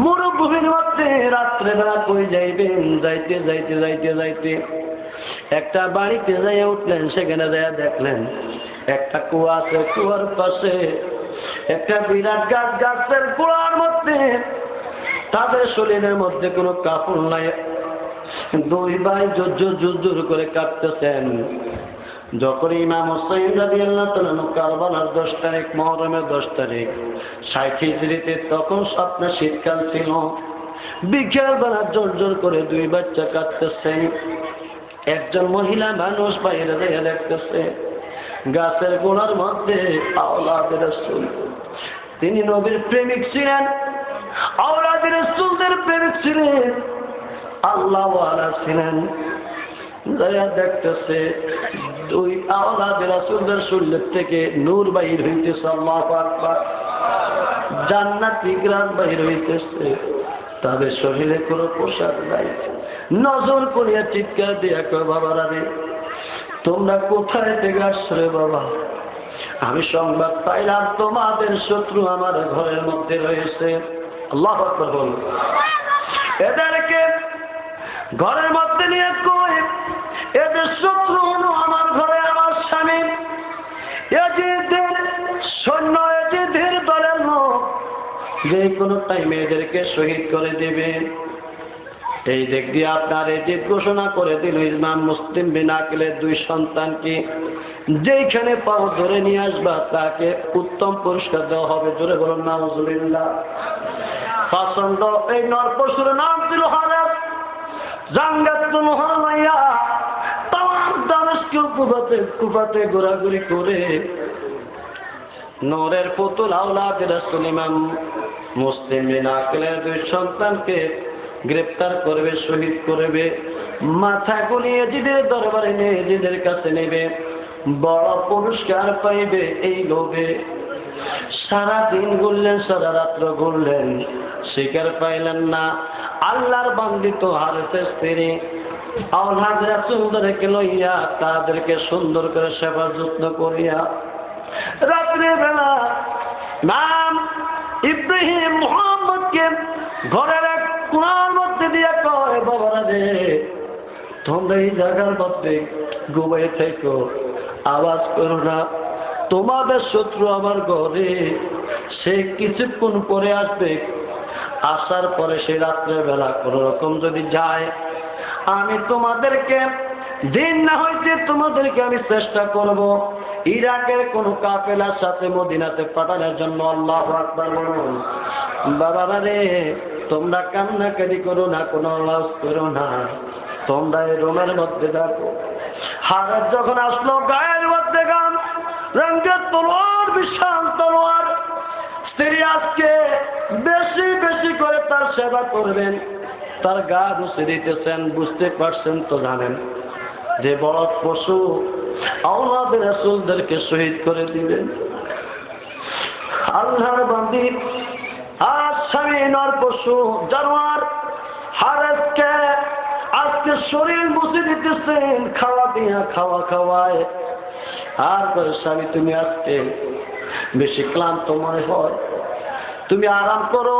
মরুভূমির মধ্যে রাত্রেবেলা কই যাইবেন, যাইতে যাইতে যাইতে যাইতে একটা বাড়িতে যাইয়া উঠলেন, সেখানে যাইয়া দেখলেন একটা কুয়া আছে, কুয়ার পাশে একটা বিরাট গাছ, গাছের গোড়ার মধ্যে তাদের শরীরের মধ্যে কোনো কাপড় নাই, 2 ভাই জোর করে কাঁদতেছেন। যখন ইমাম হুসাইন রাদিয়াল্লাহু তাআলা কারবালার 10 তারিখ, মুহররমের 10 তারিখ 60 হিজরিতে, তখন স্বপ্নে শীতকাল ছিল, বিকেলবেলা জোর করে 2 বাচ্চা কাঁদতেছেন। একজন মহিলা মানুষ বাইরে দিয়ে দেখতেছে গাছের গোড়ার মধ্যে আওলাদ রাসূল, তিনি নবীর প্রেমিক ছিলেন, আওলাদ রাসূলদের প্রেমিক ছিলেন, আল্লাহ ওয়ালা ছিলেন। যারা দেখতেছে দুই আওলাদ রাসূলদের শরীর থেকে নূর বাইর হইতেছে, আল্লাহু আকবার, জান্নাতি ঘ্রাণ বাইর হইতেছে, তাদের শরীরে কোনো পোশাক নাই। নজর করিয়া চিৎকার দিয়া কয়, বাবারা রে তোমরা কোথায় থেকে আসছো রে বাবা? আমি সংবাদ পাইলাম তোমাদের শত্রু আমার ঘরের মধ্যে রয়েছে। আল্লাহু আকবার বলুন। এদেরকে ঘরের মধ্যে নিয়ে কই, এদের শত্রু হলো আমার ঘরে আমার স্বামী, এজিদের সৈন্য, এজিদের দলের লোক, যে কোনো টাইমে এদেরকে শহীদ করে দেবে। এই দিক দিয়ে আপনার এজিদ ঘোষণা করে দিল ইমাম মুসলিম বিন আকিলের দুই সন্তানকে যেইখানে পাও ধরে নিয়ে আসবা তাকে উত্তম পুরস্কার দেওয়া হবে। জোরে বলুন নাউজুবিল্লাহ। পছন্দ এই নরপশুর নাম ছিল হারাত জাঙ্গাতুল হামাইয়া। তামাম দামেস্ক কুফাতে ঘোরাঘুরি করে নূরের পুতুল আওলাদ রাসূল ইমাম মুসলিম বিন আকিলের দুই সন্তানকে গ্রেফতার করবে, শহীদ করবে, মাথা গুলিয়ে এজিদের দরবারে নিয়ে এজিদের কাছে নেবে, বড় পুরস্কার পাইবে। এই লোভে সারা দিন ঘুরলেন, সারা রাত্র ঘুরলেন, শিকার পাইলেন না। আল্লাহর বান্দিত হারেসের স্ত্রী আওলাদ রাসূলদেরকে লইয়া তাদেরকে সুন্দর করে সেবা যত্ন করিয়া রাত্রে বেলা নাম ইব্রাহিম মুহাম্মদকে ঘরের এক কোণার মধ্যে দিয়ে কয়, বাবারা রে তোমরা এই জায়গার মধ্যে ঘুমিয়ে থেকো, আওয়াজ করো না, তোমাদের শত্রু আমার ঘরে, সে কিছুক্ষণ পরে আসবে, আসার পরে সে রাত্রে বেলা কোন রকম যদি যায়, আমি তোমাদেরকে দিন না হইতে তোমাদেরকে আমি চেষ্টা করব ইরাকের কোন কাফেলার সাথে মদিনাতে পাঠানোর জন্য। আল্লাহু আকবার বলুন। বাবারা রে তোমরা কান্নাকাটি করো না, কোনো আওয়াজ করো না, তোমরা এই রুমের মধ্যে থাকো। হারাত যখন আসলো গায়ের মধ্যে গাম, রঙের তলোয়ার, বিশাল তলোয়ার, স্ত্রী আজকে বেশি বেশি করে তার সেবা করবেন, তার গা মুছে দিতেছেন। বুঝতে পারছেন তো, জানেন যে বড় পশু আওলাদ রাসূলদেরকে শহীদ করে দিবেন। আল্লাহর বান্দি আর স্বামী নর পশু জানোয়ার হারাতকে আজকে শরীর মুছে দিতেছেন, খাওয়া দিয়া খাওয়ায়। আর করে স্বামী তুমি আজকে বেশি ক্লান্ত মনে হয়, তুমি আরাম করো,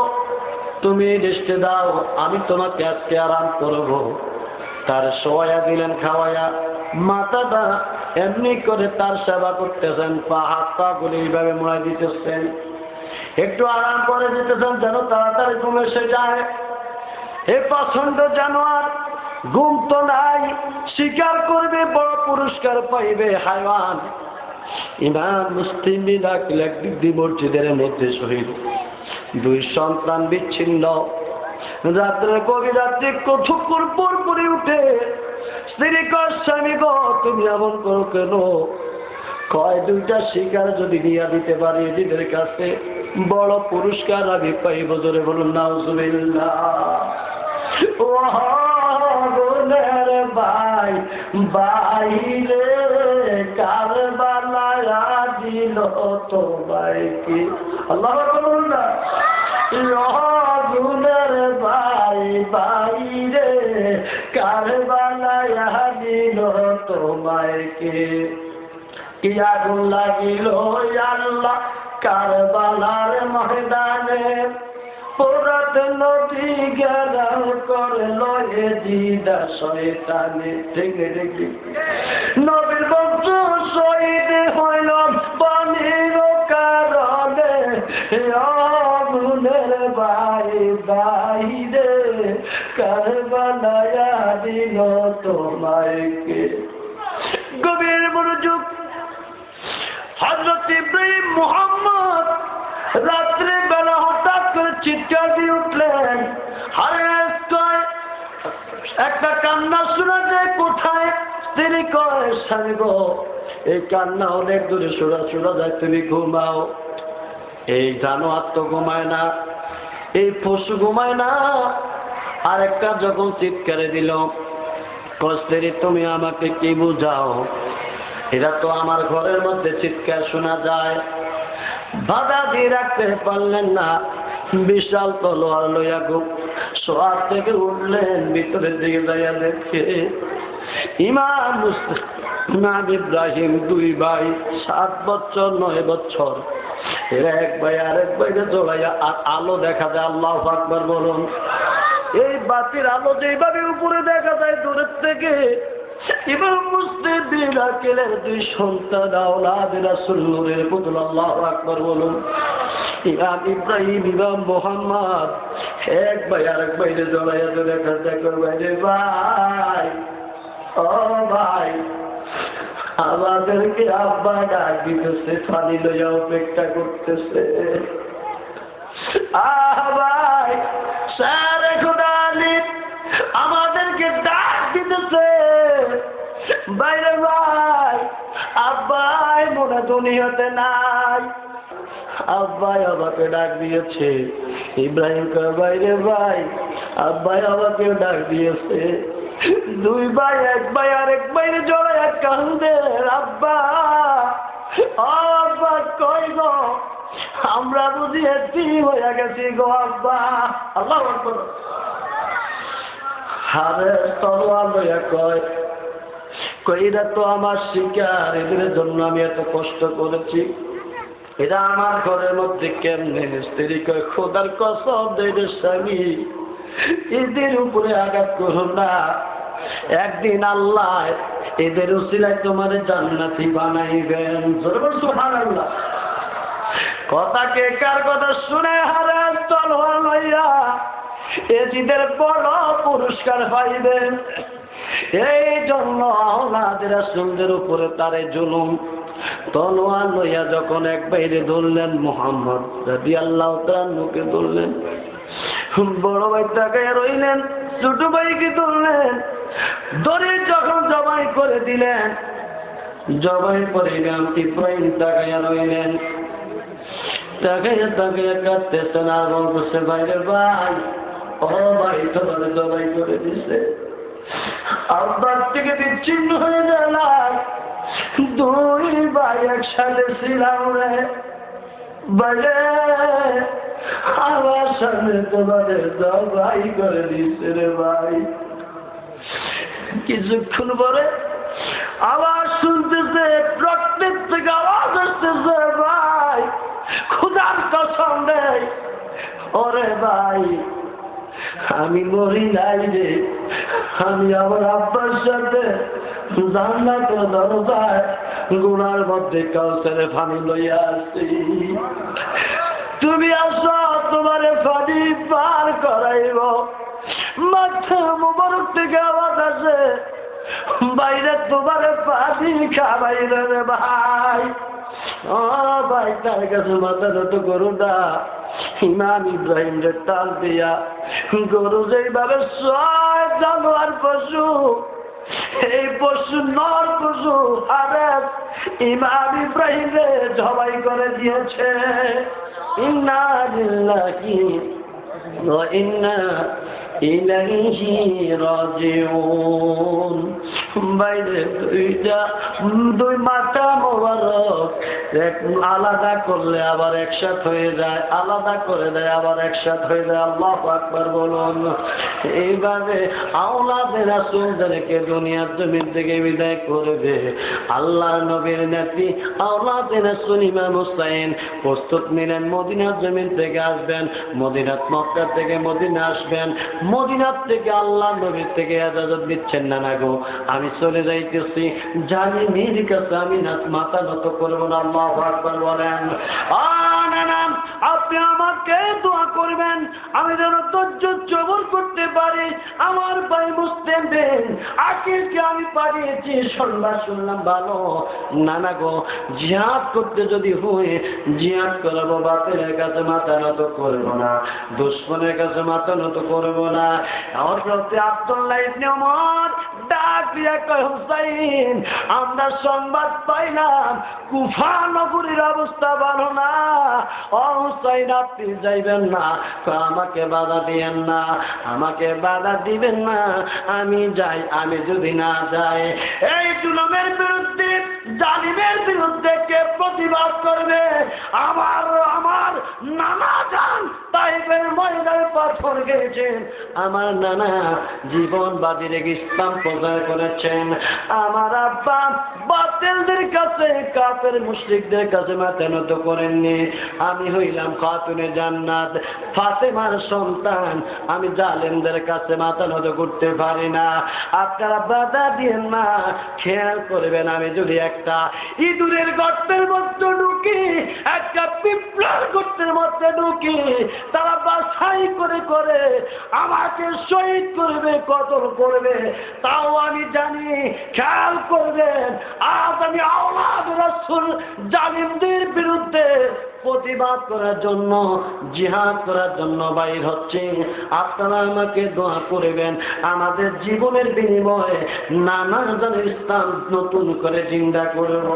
তুমি রেস্টে দাও, আমি তোমাকে আজকে আরাম করবো। তার শোয়া দিলেন, খাওয়াইয়া মাথাটা এমনি করে তার সেবা করতেছেন, পা হাত পা গুলি এইভাবে মোড়াই দিতেছেন, একটু আরাম করে দিতেছেন যেন তাড়াতাড়ি ঘুম এসে যায়। এ প্রচন্ড জানোয়ার ঘুম তো নাই, শিকার করবে, বড় পুরস্কার পাইবে হায়ওয়ান। ইমাম মুসলিম বিন আকিল একদিক দিয়ে মসজিদের মধ্যে শহীদ, দুই সন্তান বিচ্ছিন্ন। রাত্রে গভীর রাত্রে কতক্ষণ পর পরে উঠে স্ত্রী কয়, স্বামী গো তুমি এমন করো কেন? কয় দুইটা শিকার যদি নিয়ে দিতে পারি এদের কাছে, বড় পুরস্কার আমি পাইব। জোরে বলুন নাউজুবিল্লাহ। ও বোনের ভাই বাইরে কারবালায়া দিল তোমাকে। আল্লাহ বলুন না। গুনের ভাই বাইরে কারবালায়া দিল তোমাকে, কি আগুন লাগিল আল্লাহ কারবালার ময়দানে, পোরাত নদী গেরাও করলো এজিদা শয়তানে। ঠিক ঠিক নবীর বংশ শহীদ হইল পানির কারণে, আগুনের ভাই বাইরে কারবালায়া দিল তোমাকে। গভীর মনোযোগ। হযরত ইব্রাহিম মুহাম্মদ রাত্রে বেলা হঠাৎ করে চিৎকার দিয়ে উঠলেন, একটা কান্না শোনা যায় কোথায়? স্ত্রী কয় স্বামী গো, এই কান্না অনেক দূরে শোনা যায়, তুমি ঘুমাও। এই জানোয়ার তো ঘুমায় না, এই পশু ঘুমায় না। আরেকটা যখন চিৎকারে দিল, স্ত্রী তুমি আমাকে কি বুঝাও, এরা তো আমার ঘরের মধ্যে চিৎকার শোনা যায়। বাধা দিয়ে রাখতে পারলেন না, বিশাল তলোয়ার লইয়া শোয়ার থেকে উঠলেন, ভিতরের দিকে যাইয়া দেখে ইমাম ইব্রাহিম 2 ভাই, 7 বছর 9 বছর, এরা এক ভাই আরেক ভাইকে জড়াইয়া আলো দেখা যায়। আল্লাহু আকবার বলুন। এই বাতির আলো যেভাবে উপরে দেখা যায় দূরের থেকে, ইমাম মুসলিম বিন আকিলের 2 সন্তান আওলাদ রাসূল নূরের পুতুল। আল্লাহু আকবার বলুন। ইমাম ইব্রাহিম, ইমাম মোহাম্মদ এক ভাই আরেক ভাইকে জড়াইয়া দেখা দেখো ভাইরে ভাই, ও ভাই, আমাদেরকে আব্বা ডাক দিতেছে, পানি লইয়া অপেক্ষা করতেছে। ভাই স্যার খোদা আলী আমাদেরকে ডাক দিতেছে। বাইরে ভাই, আব্বাই মনে দুনিয়াতে নাই, আব্বাই আমাকে ডাক দিয়েছে। ইব্রাহিম কয় বাইরে ভাই, আব্বাই আমাকে ডাক দিয়েছে। 2 ভাই, এক ভাই আরেক ভাইয়ের জড়াইয়া কান্দে, আব্বা, আব্বা কই গো, আমরা বুঝি এটি হয়ে গেছি গো আব্বা। আল্লাহু আকবার। হারে তলোয়ার লইয়া কয় এরা তো আমার শিকার, এদের জন্য আমি এত কষ্ট করেছি, এরা আমার ঘরের মধ্যে কেমনে? স্ত্রী কয় খোদার কসম দেবে স্বামী, এদের উপরে আঘাত করো না, একদিন আল্লাহ এদের উসিলায় তোমার জান্নাতি বানাইবেন। সুবহানাল্লাহ। কথাকে কার কথা শুনে হারে তলোয়ার লইয়া এজিদের বড় পুরস্কার পাইবেন। এই জন্য আওলাদ রাসূলদের উপরে তারে জুলুম। তলোয়ার লইয়া যখন এক বাইরে ধরলেন, মুহাম্মদ রাদিয়াল্লাহু তাআলা মুখে ধরলেন, বড় ভাই তাকাইয়া রইলেন, ছোট ভাইকে ধরলেন, ধরে যখন জবাই করে দিলেন, জবাই করে ইমাম ইব্রাহিম তাকাইয়া রইলেন, তাকাইয়া কাঁদতেছেন আর বলতেছে বাইরে ভাই, ও ভাই তোমার জবাই করে দিছে, আব্বার থেকে বিচ্ছিন্ন হয়ে গেলাম, 2 ভাই একসাথে ছিলাম রে বাইরে, আমার সামনে তোমাদের জবাই করে দিছে রে ভাই। কিছুক্ষণ পরে আওয়াজ শুনতেছে, প্রত্যেক থেকে আওয়াজ আসতেছে, ভাই খোদার কসম দেই, ওরে ভাই আমি মরি নাই রে, আমি আমার আব্বার সাথে জান্নাতের দরজায় গুনার মধ্যে কাউসারে পানি লইয়া আসছি, তুমি আসো তোমার পানি পার করাইব। মাথা মোবারক থেকে আওয়াজ আসে, বাইরে তোমার পানি খাবাইবে রে ভাই। ও ভাই তার কাছে মাথা নত করু না। ইমাম ইব্রাহিম রে তাল দিয়া গরু যেইভাবে 6 জানোয়ার পশু, এই পশু নর পশু আরে ইমাম ইব্রাহিম রে জবাই করে দিয়েছে। ইন্না লিল্লাহি ওয়া ইন্না ইলাইহি রাজিউন। বাইরে 2 মাথা মোবারক আলাদা করলে আবার একসাথ হয়ে যায়, আলাদা করে দেয় আবার একসাথ হয়ে যায়। আল্লাহু আকবার বলুন। এইভাবে আওলাদে রাসূলদেরকে দুনিয়ার জমিন থেকে বিদায় করবে আল্লাহর নবীর নাতি আওলাদে রাসূল ইমাম হুসাইন প্রস্তুত নিলেন, মদিনার জমিন থেকে আসবেন, মদিনাত মক্কা থেকে মদিনা আসবেন, মদিনার থেকে আল্লাহর নবীর থেকে ইজাজত দিচ্ছেন না, না গো আমি চলে যাইতেছি, জালিমের কাছে আমি মাথা নত করবো না। আল্লাহু আকবার বলেন। আপনি আমাকে দোয়া করবেন আমি যেন ধৈর্য সবর করতে পারি, আমার ভাই মুসলিম দিন আকিলকে আমি পাঠিয়েছি, সংবাদ শুনলাম ভালো। না গো, জিহাদ করতে যদি হয় জিহাদ করবো, বাতিলের কাছে মাথা নত করবো না, দুশ্মনের কাছে মাথা নত করবো না। হযরত আব্দুল্লাহ ইবনে ওমর ডাক দিয়া কয়, হুসাইন, আমরা সংবাদ পাইলাম কুফা নগরীর অবস্থা ভালো না। ও হুসাইন, আপনি যাইবেন না? আমাকে বাধা দিবেন না, আমাকে বাধা দিবেন না, আমি যাই। আমি যদি না যাই, এই জুলুমের বিরুদ্ধে, জালিমের বিরুদ্ধে কে প্রতিবাদ করবে? আমার নানা যান তাইফের ময়দানে পাথর গেছেন, আমার নানা জীবন বাজি রেখে ইসলাম প্রচার করেছেন, আমার আব্বা বাতিলদের কাছে, কাফের মুশরিকদের কাছে মাথা নত করেননি। আমি হইলাম খাতুনে জান্নাত, ফাতেমার সন্তান, আমি জালেমদের কাছে মাথা নত করতে পারি না। আপনারা বাধা দিয়েন না। খেয়াল করবেন, আমি যদি একটা ইঁদুরের গর্তের মধ্যে ঢুকি, একটা পিঁপড়ার গর্তের মধ্যে ঢুকি, তারা বাছাই করে করে আমাকে শহীদ করবে, কতল করবে, তাও আমি জানি। খেয়াল করবেন, আজ আমি আওলাদ রাসূল জালিমদের বিরুদ্ধে প্রতিবাদ করার জন্য, জিহাদ করার জন্য বাইর হচ্ছে। আপনারা আমাকে দোয়া করবেন, আমাদের জীবনের বিনিময়ে নানা জানের ইসলাম নতুন করে জিন্দা করব।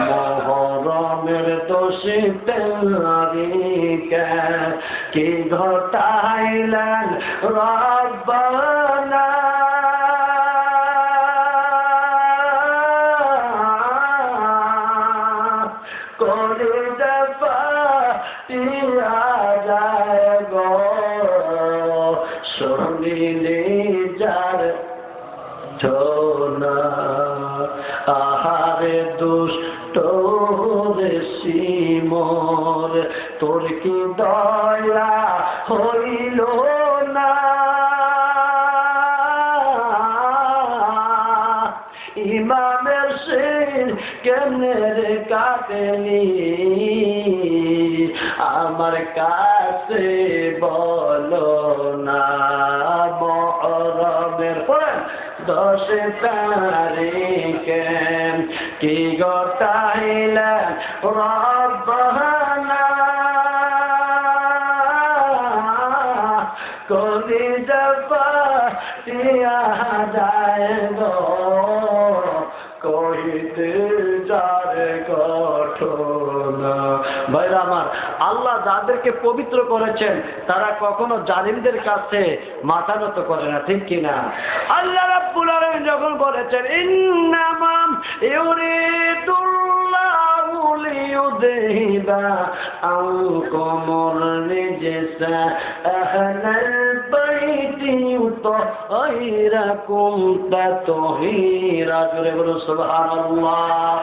মহরমের দোষে তারিকে কি ঘটাইলেন রব্বানা, আহারে দুষ্ট রে সিমর, তোর কি দয়া হইল না? ইমামের শির কেমনে রে কাটেনি, আমার কাছে বলো না। মহরমের 10 তারিখে কি ঘটাইলেন রব্বানা, কলিজা ফাটিয়া যায় গো, কহিতে যার ঘটনা। ভাইরা আমার, আল্লাহ যাদেরকে পবিত্র করেছেন তারা কখনো জালিমদের কাছে মাথা নত করে না, ঠিক কিনা? আল্লাহ রাব্বুল আলামিন যখন বলেছেন, ইন্নামা ইউরিদুল্লাহু লিইউযহিবা আনকুমুর রিজসা আহলাল বাইতি ইউতাহিরাকুম তাতহিরা। জোরে বলো সুবহানাল্লাহ।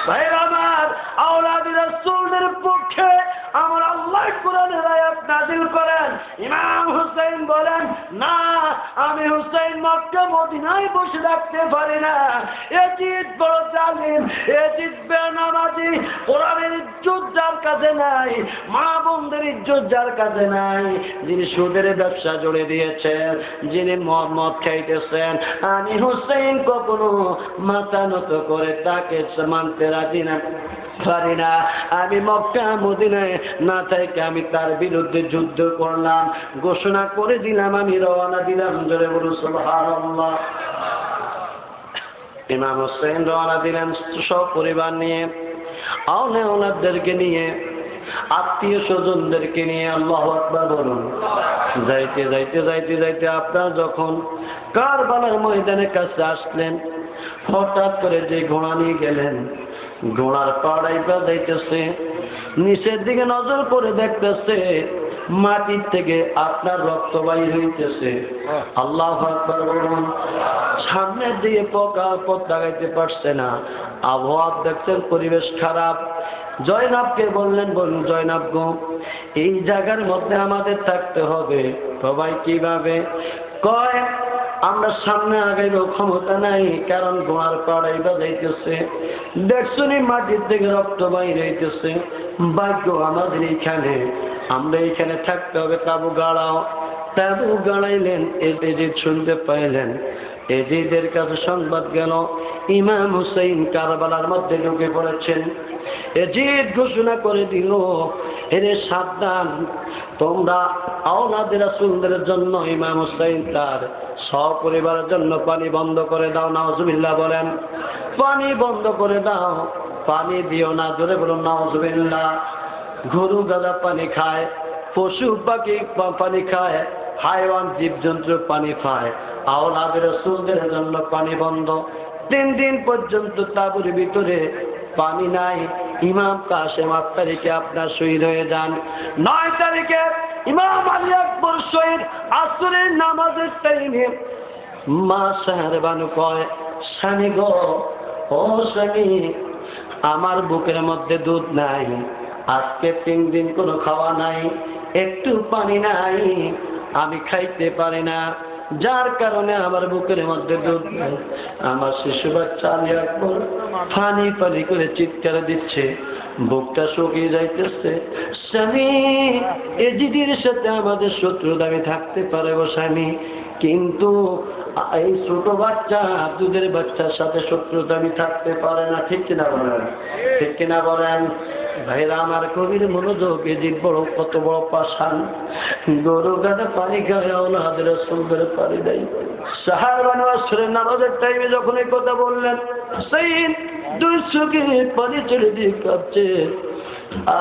ভাইরা আমার, আওলাদ রাসূলদের পক্ষে আমার আল্লাহ কোরআনের আয়াত নাযিল করেন। ইমাম হুসাইন বলেন, না, আমি হুসাইন মক্কা মদিনায় বসে থাকতে পারি না। এজিদ বড় জালিম, এজিদ বেনামাজি। কোরআনের ইজ্জত যার কাছে নাই, মা বোনদের ইজ্জত যার কাছে নাই, যিনি সুদের ব্যবসা জুড়ে দিয়েছেন, যিনি মদ খাইতেছেন, আমি হুসাইন কখনো মাথা নত করে তাকে মানতে রাজি না, পারি না। আমি মক্কা মদিনায় না থেকে আমি তার বিরুদ্ধে যুদ্ধ করলাম, ঘোষণা করে দিলাম, আমি রওনা দিলাম। জোরে বলুন সুবহানাল্লাহ। ইমাম হোসেন রওনা দিলেন সব পরিবার নিয়ে, ওনাদেরকে নিয়ে, আত্মীয় স্বজনদেরকে নিয়ে। আল্লাহু আকবার বলুন। যাইতে যাইতে যাইতে যাইতে আপনার যখন কারবালার ময়দানের কাছে আসলেন, হঠাৎ করে যে ঘোড়া নিয়ে গেলেন, ঘোড়ার পাড়াই বাজাইতেছে, নিচের দিকে নজর করে দেখতেছে মাটির থেকে আপনার রক্ত বাইর হইতেছে। আল্লাহু আকবার বলুন। সামনের দিকে পথ লাগাইতে পারছে না, আবহাওয়া দেখছেন পরিবেশ খারাপ। জয়নাবকে বললেন, বলুন জয়নাব গো, এই জায়গার মধ্যে আমাদের থাকতে হবে। সবাই কিভাবে? কয়, আমরা সামনে আগাইব ক্ষমতা নাই, কারণ ঘোড়ার পাড়াই বাজাইতেছে, দেখছুনি মাটির থেকে রক্ত বাইর হইতেছে। ভাগ্য আমাদের এইখানে, আমরা এইখানে থাকতে হবে, তাবু গাড়াও। তাবু গাড়াইলেন। এজিদ শুনতে পাইলেন, এজিদের কাছে সংবাদ গেল ইমাম হুসাইন কারবালার মধ্যে ঢুকে পড়েছেন। এজিদ ঘোষণা করে দিল, এরে সাবধান, তোমরা আওলাদের রাসূলদের জন্য ইমাম হুসাইন তার সপরিবারের জন্য পানি বন্ধ করে দাও। নাউজুবিল্লাহ বলেন। পানি বন্ধ করে দাও, পানি দিও না। জোরে বলুন নাউজুবিল্লাহ। গরু গাধা পানি খায়, পশু পাখি পানি খায়, হাইওয়ান জীবজন্তু পানি খায়, আওলাদের রাসূলদের জন্য পানি বন্ধ। 3 দিন পর্যন্ত তাঁবুর ভিতরে পানি নাই। ইমাম কাসেম 8 তারিখে আপনার শহীদ হয়ে যান। 9 তারিখে ইমাম আলী আকবর শহীদ। আসরের নামাজের টাইমে মা শাহরবানু কয়, স্বামী গো, ও স্বামী, আমার বুকের মধ্যে দুধ নাই, আজকে 3 দিন কোনো খাওয়া নাই, একটু পানি নাই, আমি খাইতে পারি না, যার কারণে আমার বুকের মধ্যে দুধ নাই। আমার শিশু বাচ্চা আলী আকবর পানি পানি করে চিৎকার দিচ্ছে, বুকটা শুকিয়ে যাইতেছে। স্বামী, এজিদের সাথে আমাদের শত্রুতা, আমি থাকতে পারবো স্বামী, কিন্তু এই ছোট বাচ্চা, দুধের বাচ্চার সাথে শত্রুতা আমি থাকতে পারে না। ঠিক কিনা বলেন? ঠিক কিনা বলেন? ভাইরা আমার, কবির মনোযোগ। এজিদ বড়, কত বড় পাষাণ, গরু গাধা পানি খায়, আওলাদের রাসূলদের পানি দেয়। শাহরবানু আসরের নামাজের টাইমে যখন এই কথা বললেন, হুসাইন 2 চোখে পানি ছেড়ে দিয়ে কাঁপছে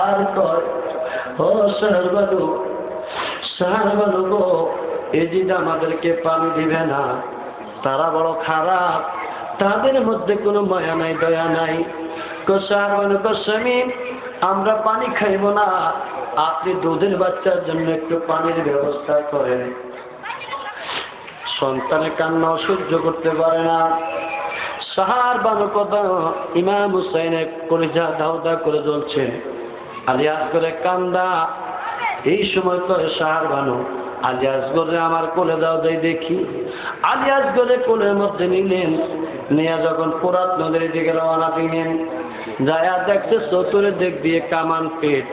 আর কয়, ও শাহরবানু, শাহরবানু গো, এজিদ আমাদেরকে পানি দিবে না, তারা বড় খারাপ, তাদের মধ্যে কোনো মায়া নাই, দয়া নাই। শাহরবানু কয়, স্বামী, আমরা পানি খাইব না, আপনি দুধের বাচ্চার জন্য একটু পানির ব্যবস্থা করেন। সন্তানের কান্না সহ্য করতে পারে না। শাহরবানু কথা ইমাম হুসাইনের কলিজা দাউ দাউ করে জ্বলছে, আলী আসগরে কান্দা। এই সময় কয় শাহরবানু, আলী আসগরে আমার কোলে দাও, যাই দেখি। আলী আসগরে কোলের মধ্যে নিলেন, নিয়ে যখন ফোরাত নদীর দিকে রওনা দিলেন, যায়া দেখছে চতুর্দিক দিয়ে কামান পেট,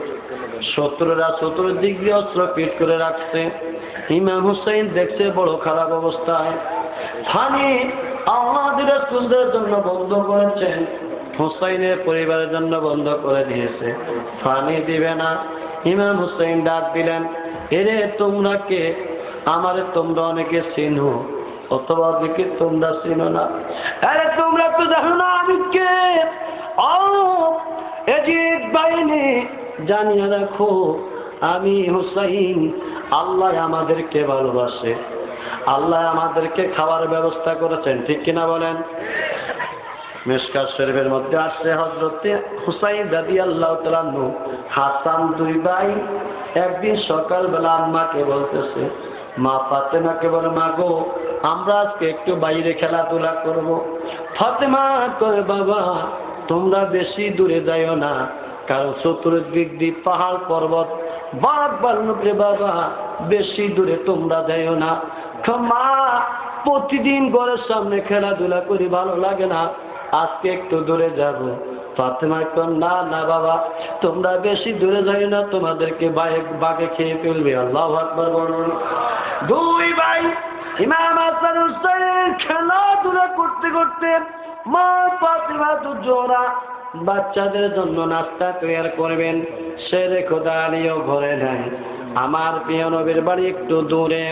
শত্রুরা চতুর্দিক দিয়ে অস্ত্র পেট করে রাখছে। ইমাম হুসাইন দেখছে বড় খারাপ অবস্থায়। পানি আওলাদের রাসূলদের জন্য বন্ধ করেছেন, হুসাইনের পরিবারের জন্য বন্ধ করে দিয়েছে, পানি দিবে না। ইমাম হুসাইন ডাক দিলেন, এরে তোমরা কে? আমারে তোমরা অনেকে চিনো, অথবা দিকে তোমরা চিনো না। আরে তোমরা তো জানো না আমি কে? এজিদ বাহিনী, জানিয়ে রাখো, আমি হুসাইন। আল্লাহ আমাদেরকে ভালোবাসে, আল্লাহ আমাদেরকে খাওয়ার ব্যবস্থা করেছেন। ঠিক কিনা বলেন? মিশকাত শরীফের মধ্যে আসছে, হযরতে হুসাইন রাদিয়াল্লাহু তাআলা আনহু, হাসান 2 ভাই একদিন সকালবেলা আম্মাকে বলতেছে, মা ফাতেমাকে বলে, মা গো, আমরা আজকে একটু বাইরে খেলাধুলা করব। ফাতেমা কয়, বাবা তোমরা বেশি দূরে যাইও না, কারণ চতুর্দিক দিয়ে পাহাড় পর্বত, বাঘ ভাল্লুক, বাবা বেশি দূরে তোমরা যাইও না। মা, প্রতিদিন ঘরের সামনে খেলাধুলা করি, ভালো লাগে না, আজকে একটু দূরে যাব। ফাতেমা কয়, না না বাবা, তোমরা বেশি দূরে যাইও না, তোমাদেরকে বাঘে খেয়ে ফেলবে। আল্লাহু আকবার বলুন। 2 ভাই ইমাম হাসান হুসাইন খেলাধুলা করতে করতে, মা ফাতেমা দুজোড়া বাচ্চাদের জন্য নাস্তা তৈরি করবেন। শেরে খোদা আলীও ঘরে নাই, আমার প্রিয় নবীর বাড়ি একটু দূরে।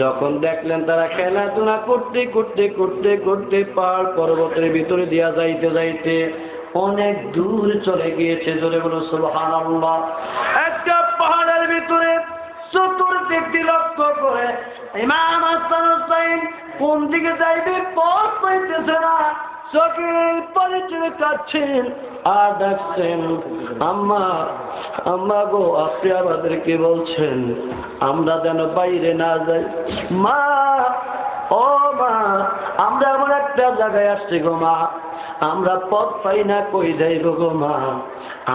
যখন দেখলেন তারা খেলাধুলা করতে করতে করতে করতে পাহাড় পর্বতের ভিতরে দিয়া যাইতে যাইতে অনেক দূর চলে গিয়েছে। জোরে বলো সুবহানাল্লাহ। একটা পাহাড়ের ভিতরে চতুর্দিক দিয়ে লক্ষ্য করে ইমাম হাসান হুসাইন কোন দিকে যাইবে পথ পাইতেছে না, চোখের পানি ছেড়ে কাঁদছেন আর ডাকছেন, আম্মা, আম্মা গো, আপনি আমাদেরকে বলছেন আমরা যেন বাইরে না যাই। মা, ও মা, আমরা এমন একটা জায়গায় আসছি গো মা, আমরা পথ পাই না, কই যাইব গো মা,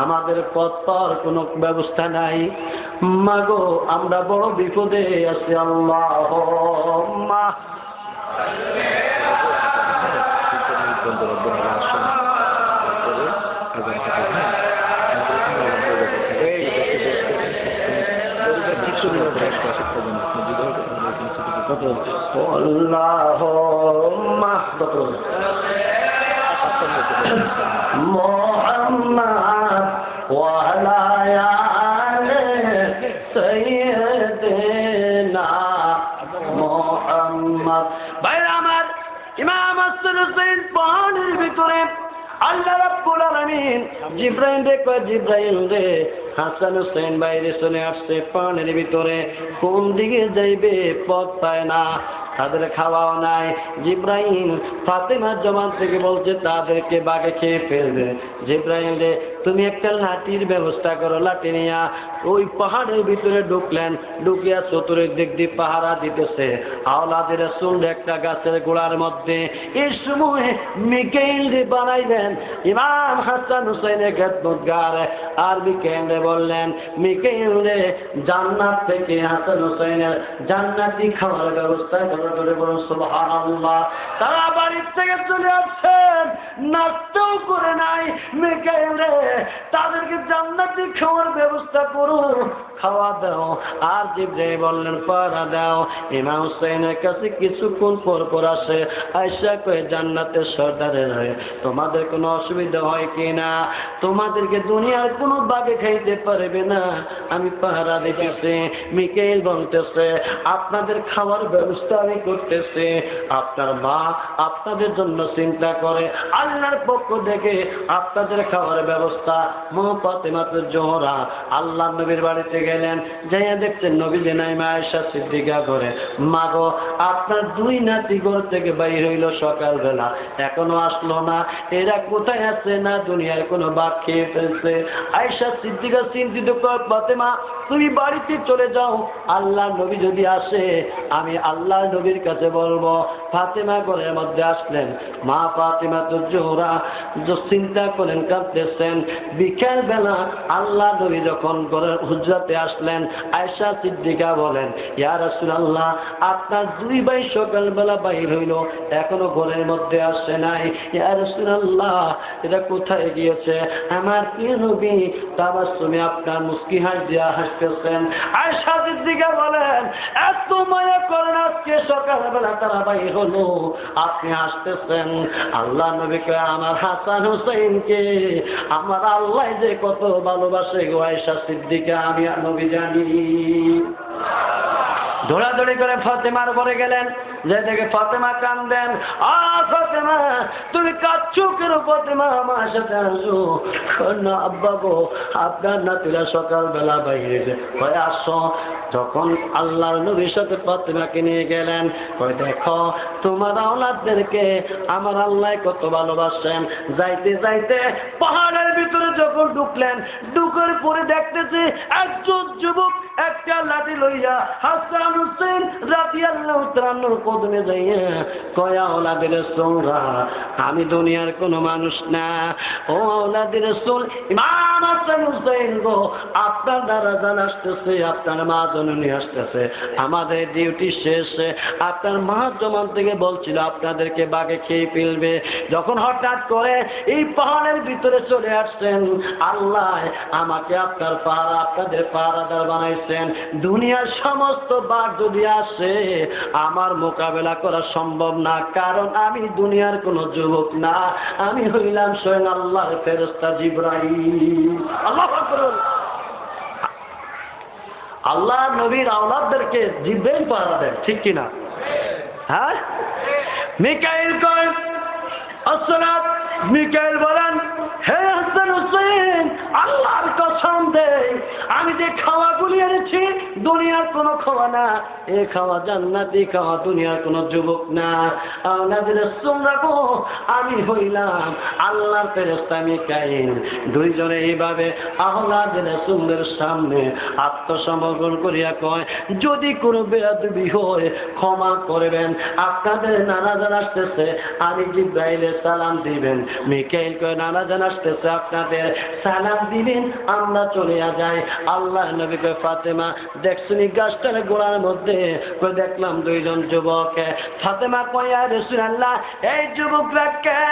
আমাদের পথ পাওয়ার কোনো ব্যবস্থা নাই। মা গো, আমরা বড় বিপদে আছি। আল্লাহুম্মা এই আল্লাহুম্মা মুহাম্মাদ ওয়া আলা আলি সাইয়্যিদিনা মুহাম্মাদ। ভাইরা আমার, ইমাম হাসান হুসাইন পাহাড়ের ভিতরে আল্লাহ রাব্বুল আলামিন জিবরাইল রে কয়, জিবরাইল রে হাসান হুসাইন বাইরে চলে আসছে পাহাড়ের ভিতরে, কোন দিকে যাইবে পথ পায় না, তাদের খাওয়াও নাই। জিবরাইল ফাতেমার জবান থেকে বলছে তাদেরকে বাঘে খেয়ে ফেলবে। জিবরাইল রে তুমি একটা লাঠির ব্যবস্থা করো, লাঠি নিয়া ওই পাহাড়ের ভিতরে ঢুকলেন, ঢুকিয়া চতুর্দিক দিয়ে পাহারা দিতেছে। আওলাদের রাসূল একটা গাছের গোড়ার মধ্যে এই সময় মিকাইল রে বানাইলেন ইমাম হাসান হুসাইনের খেদমতগার। আর মিকাইল রে বললেন, মিকাইল রে জান্নাত থেকে হাসান হুসাইনের জান্নাতি খাওয়ার ব্যবস্থা করো। সুবহানাল্লাহ। তারা বাড়ির থেকে চলে আসছেন, নাস্তাও করে নাই। মিকাইল রে তাদেরকে জান্নাতি খাওয়ার ব্যবস্থা করো, খাওয়া দাও। আর জিবরাইল বললেন পাহারা দাও। ইমাম হুসাইনের কাছে কিছুক্ষণ পর পর আসে, আয়েশা কয়ে জান্নাতের সর্দারের হয়ে তোমাদের কোনো অসুবিধা হয় কি না? তোমাদেরকে দুনিয়ার কোনো বাগে খাইতে পারবে না, আমি পাহারা দিতেছি। মিকাইল বলতেছে আপনাদের খাওয়ার ব্যবস্থা আমি করতেছি, আপনার মা আপনাদের জন্য চিন্তা করে, আল্লাহর পক্ষ থেকে আপনাদের খাওয়ার ব্যবস্থা। মা ফাতেমাতুজ জোহরা আল্লাহ নবীর বাড়িতে গেলেন, যাইয়া দেখছেন নবী যে নাই, আয়েশা সিদ্দিকা করে, মা গো আপনার দুই নাতি ঘর থেকে বাইর হইল সকালবেলা, এখনো আসলো না, এরা কোথায় আছে? না দুনিয়ার কোনো বাদ খেয়ে ফেলছে। আয়েশা সিদ্দিকা চিন্তিত কর, ফাতেমা তুমি বাড়িতে চলে যাও, আল্লাহ নবী যদি আসে আমি আল্লাহ নবীর কাছে বলবো। ফাতেমা ঘরের মধ্যে আসলেন, মা ফাতেমাতুজ জোহরা চিন্তা করেন, কাঁদতেছেন। বিকেল বেলা আল্লাহ নবী যখন ঘরের হুজরাতে আসলেন, আয়েশা সিদ্দিকা বলেন, ইয়া রাসূলুল্লাহ আপনার দুই ভাই সকালবেলা বাইর হইল, এখনো ঘরের মধ্যে আসে নাই। ইয়া রাসূলুল্লাহ এটা কোথায় গিয়েছে? আমার প্রিয় নবী তাবাসসুমে আপনার মুস্কি হাসিয়া হাসতেছেন। আয়েশা সিদ্দিকা বলেন, এত মায়া করেন, আজকে সকালবেলা তারা বাইর হলো, আপনি হাসতেছেন। আল্লাহ নবীকে আমার হাসান হুসাইনকে আমার আল্লাহ যে কত ভালোবাসে গো আয়েশা সিদ্দিকা, আমি নবী জানি। দৌড়াদৌড়ি করে ফাতেমার ঘরে গেলেন, যে দেখে ফাতেমা কান্দেন। ফাতেমা তুমি কাঁদছো কেন? ফাতেমা আমার সাথে আসো না। আব্বা গো আপনার নাতিরা সকালবেলা বাইরে হয়ে আসো। যখন আল্লাহর নবীর সাথে ফাতেমাকে নিয়ে গেলেন, কই দেখো তোমার আওলাদদেরকে আমার আল্লাহ কত ভালোবাসেন। যাইতে যাইতে পাহাড়ের ভিতরে যখন ঢুকলেন, ঢুকার পরে দেখতেছে একজন যুবক একটা লাঠি লইয়া হাসান হুসাইন রাদিয়াল্লাহু তাআলার কদমে যাইয়া কয়, আওলাদের রাসূলরা আমি দুনিয়ার কোনো মানুষ না, ও আওলাদের রাসূল ইমাম হাসান হুসাইন গো আপনার দ্বারা জান আসতেছে, আপনার মা জননী আসতেছে, আমাদের ডিউটি শেষ। আপনার মা জমান থেকে বলছিল আপনাদেরকে বাঘে খেয়ে ফেলবে। যখন হঠাৎ করে এই পাহাড়ের ভিতরে চলে আসছেন, আল্লাহ আমাকে আপনার পাহারা আপনাদের পাহারাদার বানাইছেন। দুনিয়ার সমস্ত বাঘ যদি আসে আমার মোকাবেলা করা সম্ভব না, কারণ আমি দুনিয়ার কোনো যুবক না, আমি হইলাম স্বয়ং আল্লাহর ফেরেশতা জিবরাইল। আল্লাহু আকবার। আল্লাহ নবীর আওলাদদেরকে জিবরাইল পাহারা দেন, ঠিক কিনা? হ্যাঁ। মিকাইল কয় আসসালাত। মিকাইল বলেন, হে হাসান হুসাইন আল্লাহর কসম দেই আমি যে খাওয়াগুলি এনেছি দুনিয়ার কোনো খাওয়া না, এ খাওয়া জান্নাতি খাওয়া, দুনিয়ার কোনো যুবক না। আওলাদের রাসূল রাখো আমি হইলাম আল্লাহর ফেরেশতা মিকাইল। দুইজনে এইভাবে আওলাদের রাসূলের সামনে আত্মসমর্পণ করিয়া কয়, যদি কোনো বেয়াদবি হয় ক্ষমা করবেন, আপনাদের নানা জান আসতেছে, আমি জিবরাইলের সালাম দিবেন। মিকাইল কয় নানা জান আসতেছে, আপনাদের সালাম দিবেন, আমরা চলে যাই। আল্লাহ নবী কয় ফাতেমা দেখছুনি গাছটার গোড়ার মধ্যে? কয় দেখলাম দুইজন যুবক। ফাতেমা কয় ইয়া রাসূলুল্লাহ এই যুবকরা কে?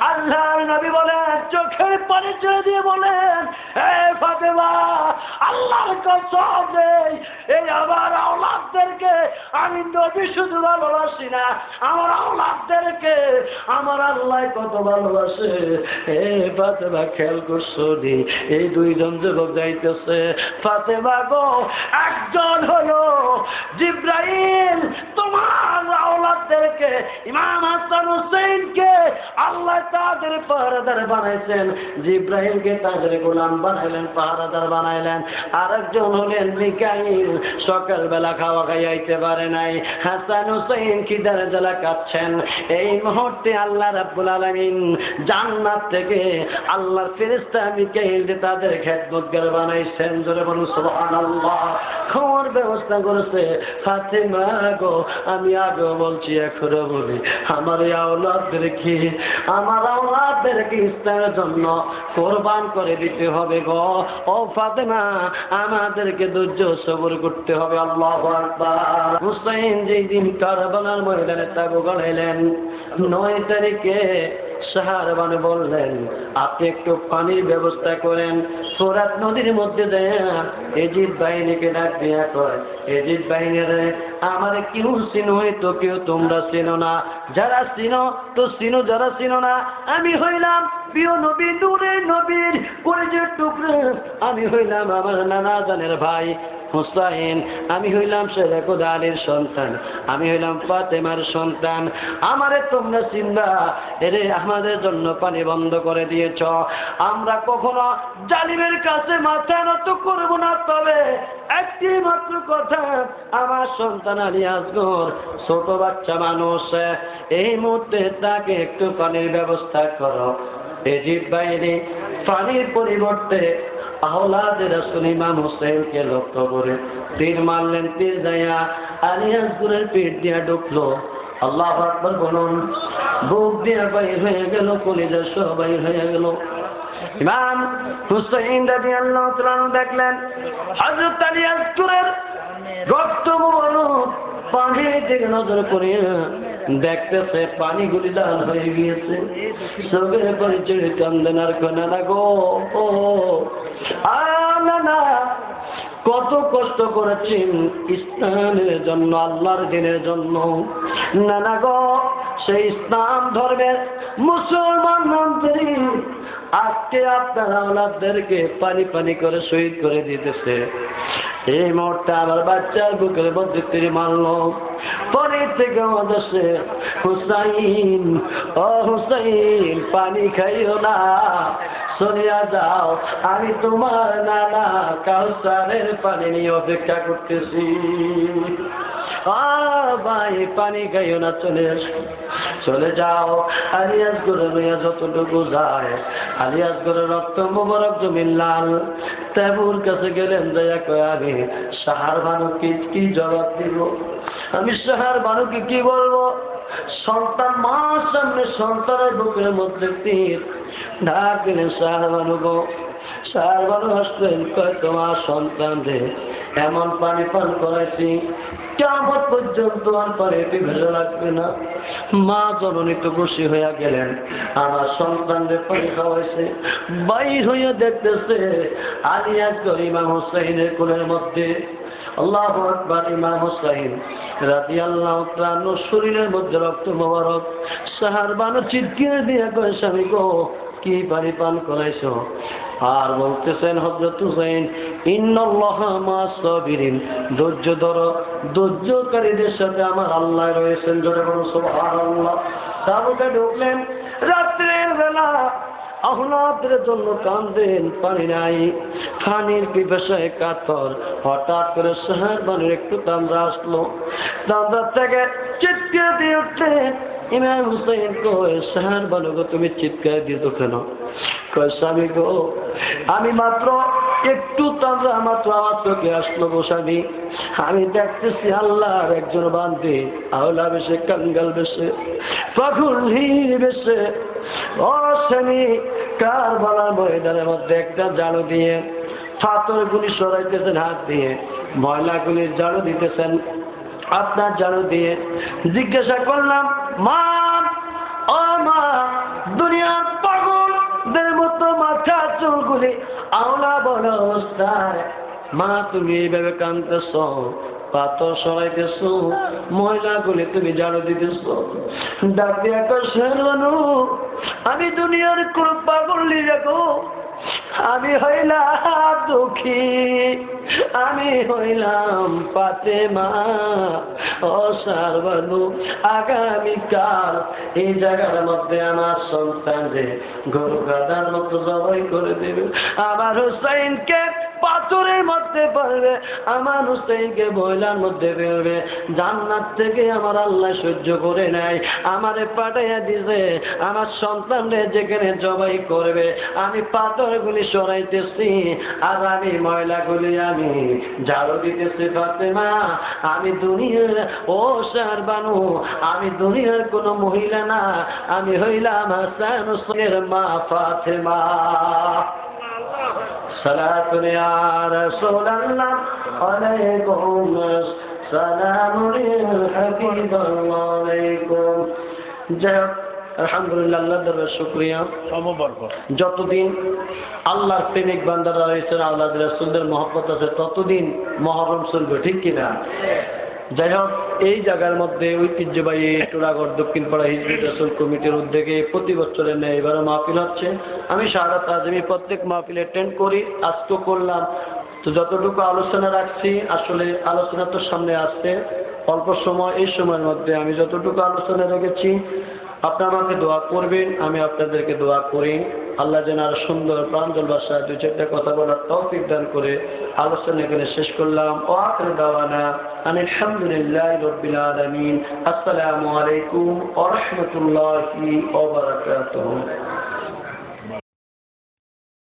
আল্লাহর নবী বলেন, চোখের পানি ছেড়ে দিয়ে বলেন, হে ফাতেমা আল্লাহর কসম এই আমার আওলাদদেরকে আমি নবী শুধু ভালোবাসি না, আমার আওলাদদেরকে আমার আল্লাহ কত ভালোবাসে। ফাতেমা খেয়াল করছো নি, এই দুইজন যুবক যাইতেছে। ফাতেমা গো, একজন হলো জিব্রাইল, তোমার আওলাদদেরকে ইমাম হাসান হুসাইনকে আল্লাহ তাদের পাহারাদার বানাইছেন, জিব্রাইলকে তাদের গোলাম বানাইলেন, পাহারাদার বানাইলেন। আরেকজন হলেন মিকাইল, সকালবেলা খাওয়া খাইতে পারে নাই, হাসান হুসাইন খিদার জ্বালা কাচ্ছেন। এই মুহূর্তে আল্লাহ রাব্বুল আলামিন জান্নাত থেকে আল্লাহর ফেরেশতা মিকাইল তাদের খেদমতগার বানাইছেন। জোরে বলুন সুবহানাল্লাহ। খাওয়ার ব্যবস্থা করেছে। ফাতেমা গো, আমি আগে বলছি এখনো বলি, আমার আওলাদদেরকে ইসলামের জন্য কোরবান করে দিতে হবে গো। ও ফাতেমা, আমাদেরকে ধৈর্য সবর করতে হবে। আল্লাহু আকবার। হুসাইন যেই দিন কারবালার ময়দানে তাবু গাড়াইলেন, 9 তারিখে শাহরবানু বললেন, আপনি একটু পানির ব্যবস্থা করেন। ফোরাত নদীর মধ্যে দেয়া এজিদ বাহিনীকে ডাক দেয়া কয়, এজিদ বাহিনীরে আমার কেউ চিনো তো কেউ তোমরা চিনো না, যারা চিনো তো চিনো, যারা চিনো না আমি হইলাম প্রিয় নবী, নূরের নবীর কলিজার টুকরা। আমি হইলাম আমার নানা জানের ভাই হুসাইন, আমি হইলাম শেরেকুদ আলীর সন্তান, আমি হইলাম ফাতেমার সন্তান। আমারে তোমরা চিনবা। এরে আমাদের জন্য পানি বন্ধ করে দিয়েছ, আমরা কখনো জালিমের কাছে মাথা নত করব না। তবে একটি মাত্র কথা, আমার সন্তান আলী আসগর ছোট বাচ্চা মানুষ, এই মুহূর্তে তাকে একটু পানির ব্যবস্থা করো। এজিদ বাহিনী পানির পরিবর্তে আওলাদে রাসূল ইমাম হুসাইনকে লক্ষ্য করে তীর মারলেন। তীর যাইয়া আলী আসগরের পেট দিয়া ঢুকলো। আল্লাহু আকবার বলুন। বুক দিয়া বাইর হয়ে গেল, কলিজা সহ বাইর হয়ে গেল। ইমাম হুসাইন রাদিয়াল্লাহু তাআলা দেখলেন হযরত আলী আসগরের রক্ত মুবারক পানি থেকে নজর করে দেখতেছে পানিগুলি লাল হয়ে গিয়েছে। চোখের পরিচয় কান্দেন আর কন্যা না গো, ও না, কত কষ্ট করেছেন ইসলামের জন্য, আল্লাহর দিনের জন্য। না গো, সেই ইসলাম ধর্মের মুসলমান মন্ত্রী আজকে আপনার আওলাদদেরকে পানি পানি করে শহীদ করে দিতেছে। এই মুহূর্তে আমার বাচ্চার বুকের মধ্যে তীর মারলো। পরে থেকে আমাদেশে হুসাইন, ও হুসাইন পানি খাইও না, সরিয়া যাও, আমি তোমার নানা কাউসারের পানি নিয়ে অপেক্ষা করতেছি। ভাই পানি খাইও না, চলে যাও। আলী আসগরের লইয়া যতটুকু যায়, আলী আসগরের রক্ত মোবারক জমিন লাল। তাবুর কাছে গেলেন, যাইয়া কয় আমি শাহরবানুকে কি জবাব দিব? আমি শাহরবানুকে কি বলবো? সন্তান মার সামনে সন্তানের বুকের মধ্যে তীর ঢাক দিলেন। শাহরবানু গো, শাহরবানু হাসলেন, কয় তোমার সন্তান রে এমন পানি পান করাইছি, কিয়ামত পর্যন্ত আর পানি পিপাসা লাগবে না। মা জননী তো খুশি হইয়া গেলেন, আমার সন্তানদের পানি খাওয়াইছে। বাইর হইয়া দেখতেছে আলী আসগর ইমাম হুসাইনের কোলের মধ্যে। আল্লাহু আকবার। ইমাম হুসাইন রাদিয়াল্লাহু তাআলা শরীরের মধ্যে রক্ত মোবারক। শাহরবানু চিৎকার দিয়ে কয়, স্বামী গো, কি পানি পান করাইছো? আর বলতেছেন হযরত হুসাইন, ইন্নাল্লাহা মা'আস সাবিরিন, ধৈর্য ধরো, ধৈর্যকারীদের সাথে আমার আল্লাহ রয়েছেন। জোরে বলুন সুবহানাল্লাহ। তাবুকে ঢুকলেন রাত্রের বেলা, আহলাদের জন্য কান্দেন, পানি নাই, পানির পিপাসায় কাতর। হঠাৎ করে শাহরবানুর একটু তান্দ্রা আসলো। তান্দ্রা থেকে চিৎকার দিয়ে উঠলেন। ইমাম হুসাইন কয়, শাহরবানু গো, তুমি চিৎকার দিত কেন? কয়, স্বামী গো, আমি মাত্র একটু তান্দ্রা মাত্র আমার চোখে আসলো গো স্বামী। আমি দেখতেছি আল্লাহর একজন বান্দী আওলা বেশে, কাঙ্গাল বেশে, পাগল বেশে, ও স্বামী কারবালার ময়দানের মধ্যে একটা ঝাড়ু দিয়ে পাথর গুলি সরাইতেছেন, হাত দিয়ে ময়লা গুলির ঝাড়ু দিতেছেন আপনার ঝাড়ু দিয়ে। জিজ্ঞাসা করলাম, মা, ও মা, দুনিয়ার পাগলদের মতো মাথা চুলগুলি আওলা বড় অবস্থায় মা তুমি এইভাবে কাঁদতেছ, পাথর সরাইতেছ, মহিলাগুলি তুমি ঝাড়ু দিতেছ, ডাক দিয়া বানু আমি দুনিয়ার কোন পাগল দেখো, আমি হইলাম দুঃখী, আমি হইলাম ফাতেমা। ও সারবানু আগামীকাল এই জায়গার মধ্যে আমার সন্তানরে গরু গাদার মতো জবাই করে দেবে, আমার হুসাইনকে পাথরের মধ্যে পড়বে, আমার হুসাইনকে বয়লার মধ্যে ফেলবে। জান্নাত থেকে আমার আল্লাহ সহ্য করে নেয়, আমারে পাঠাইয়া দিছে আমার সন্তানরে যেখানে জবাই করবে। আমি পাথরগুলি সরাইতেছি আর আমি ময়লাগুলি আমি ঝাড়ু দিতেছি ফাতেমা। আমি দুনিয়ার ও সারবানু আমি দুনিয়ার কোন মহিলা না, আমি হইলাম হাসান হুসাইনের মা ফাতেমা। সালাতুন ইয়া রাসূলুল্লাহ আলাইকুম সালামুন হাবিবাল্লাহ আলাইকুম। আলহামদুলিল্লাহ, আল্লাহ দরবারে শুকরিয়া। যতদিন আল্লাহর প্রেমিক বান্দারা রয়েছেন, আল্লাহ রাসূলদের মহব্বত আছে, ততদিন মহরম চলবে, ঠিক কিনা? যাই হোক, এই জায়গার মধ্যে ঐতিহ্যবাহী টুরাগড় দক্ষিণ পাড়া হিজবুত রাসূল কমিটির উদ্যোগে প্রতি বছরের ন্যায় এবারও মাহফিল হচ্ছে। আমি শাহাদাত আজমি প্রত্যেক মাহফিলে অ্যাটেন্ড করি, আজকেও করলাম। তো যতটুকু আলোচনা রাখছি, আসলে আলোচনা তো সামনে আসছে অল্প সময়, এই সময়ের মধ্যে আমি যতটুকু আলোচনা রেখেছি আপনারা আমাকে দোয়া করবেন, আমি আপনাদেরকে দোয়া করি। আল্লাহ যেন আরো সুন্দর প্রাঞ্জল ভাষায় দুই চারটা কথা বলার তৌফিক দান করে আলোচনা এখানে শেষ করলাম। ও আখির দাওয়ানা আলহামদুলিল্লাহি রাব্বিল আলামিন। আসসালামু আলাইকুম ওয়া রাহমাতুল্লাহি ওয়া বারাকাতুহু।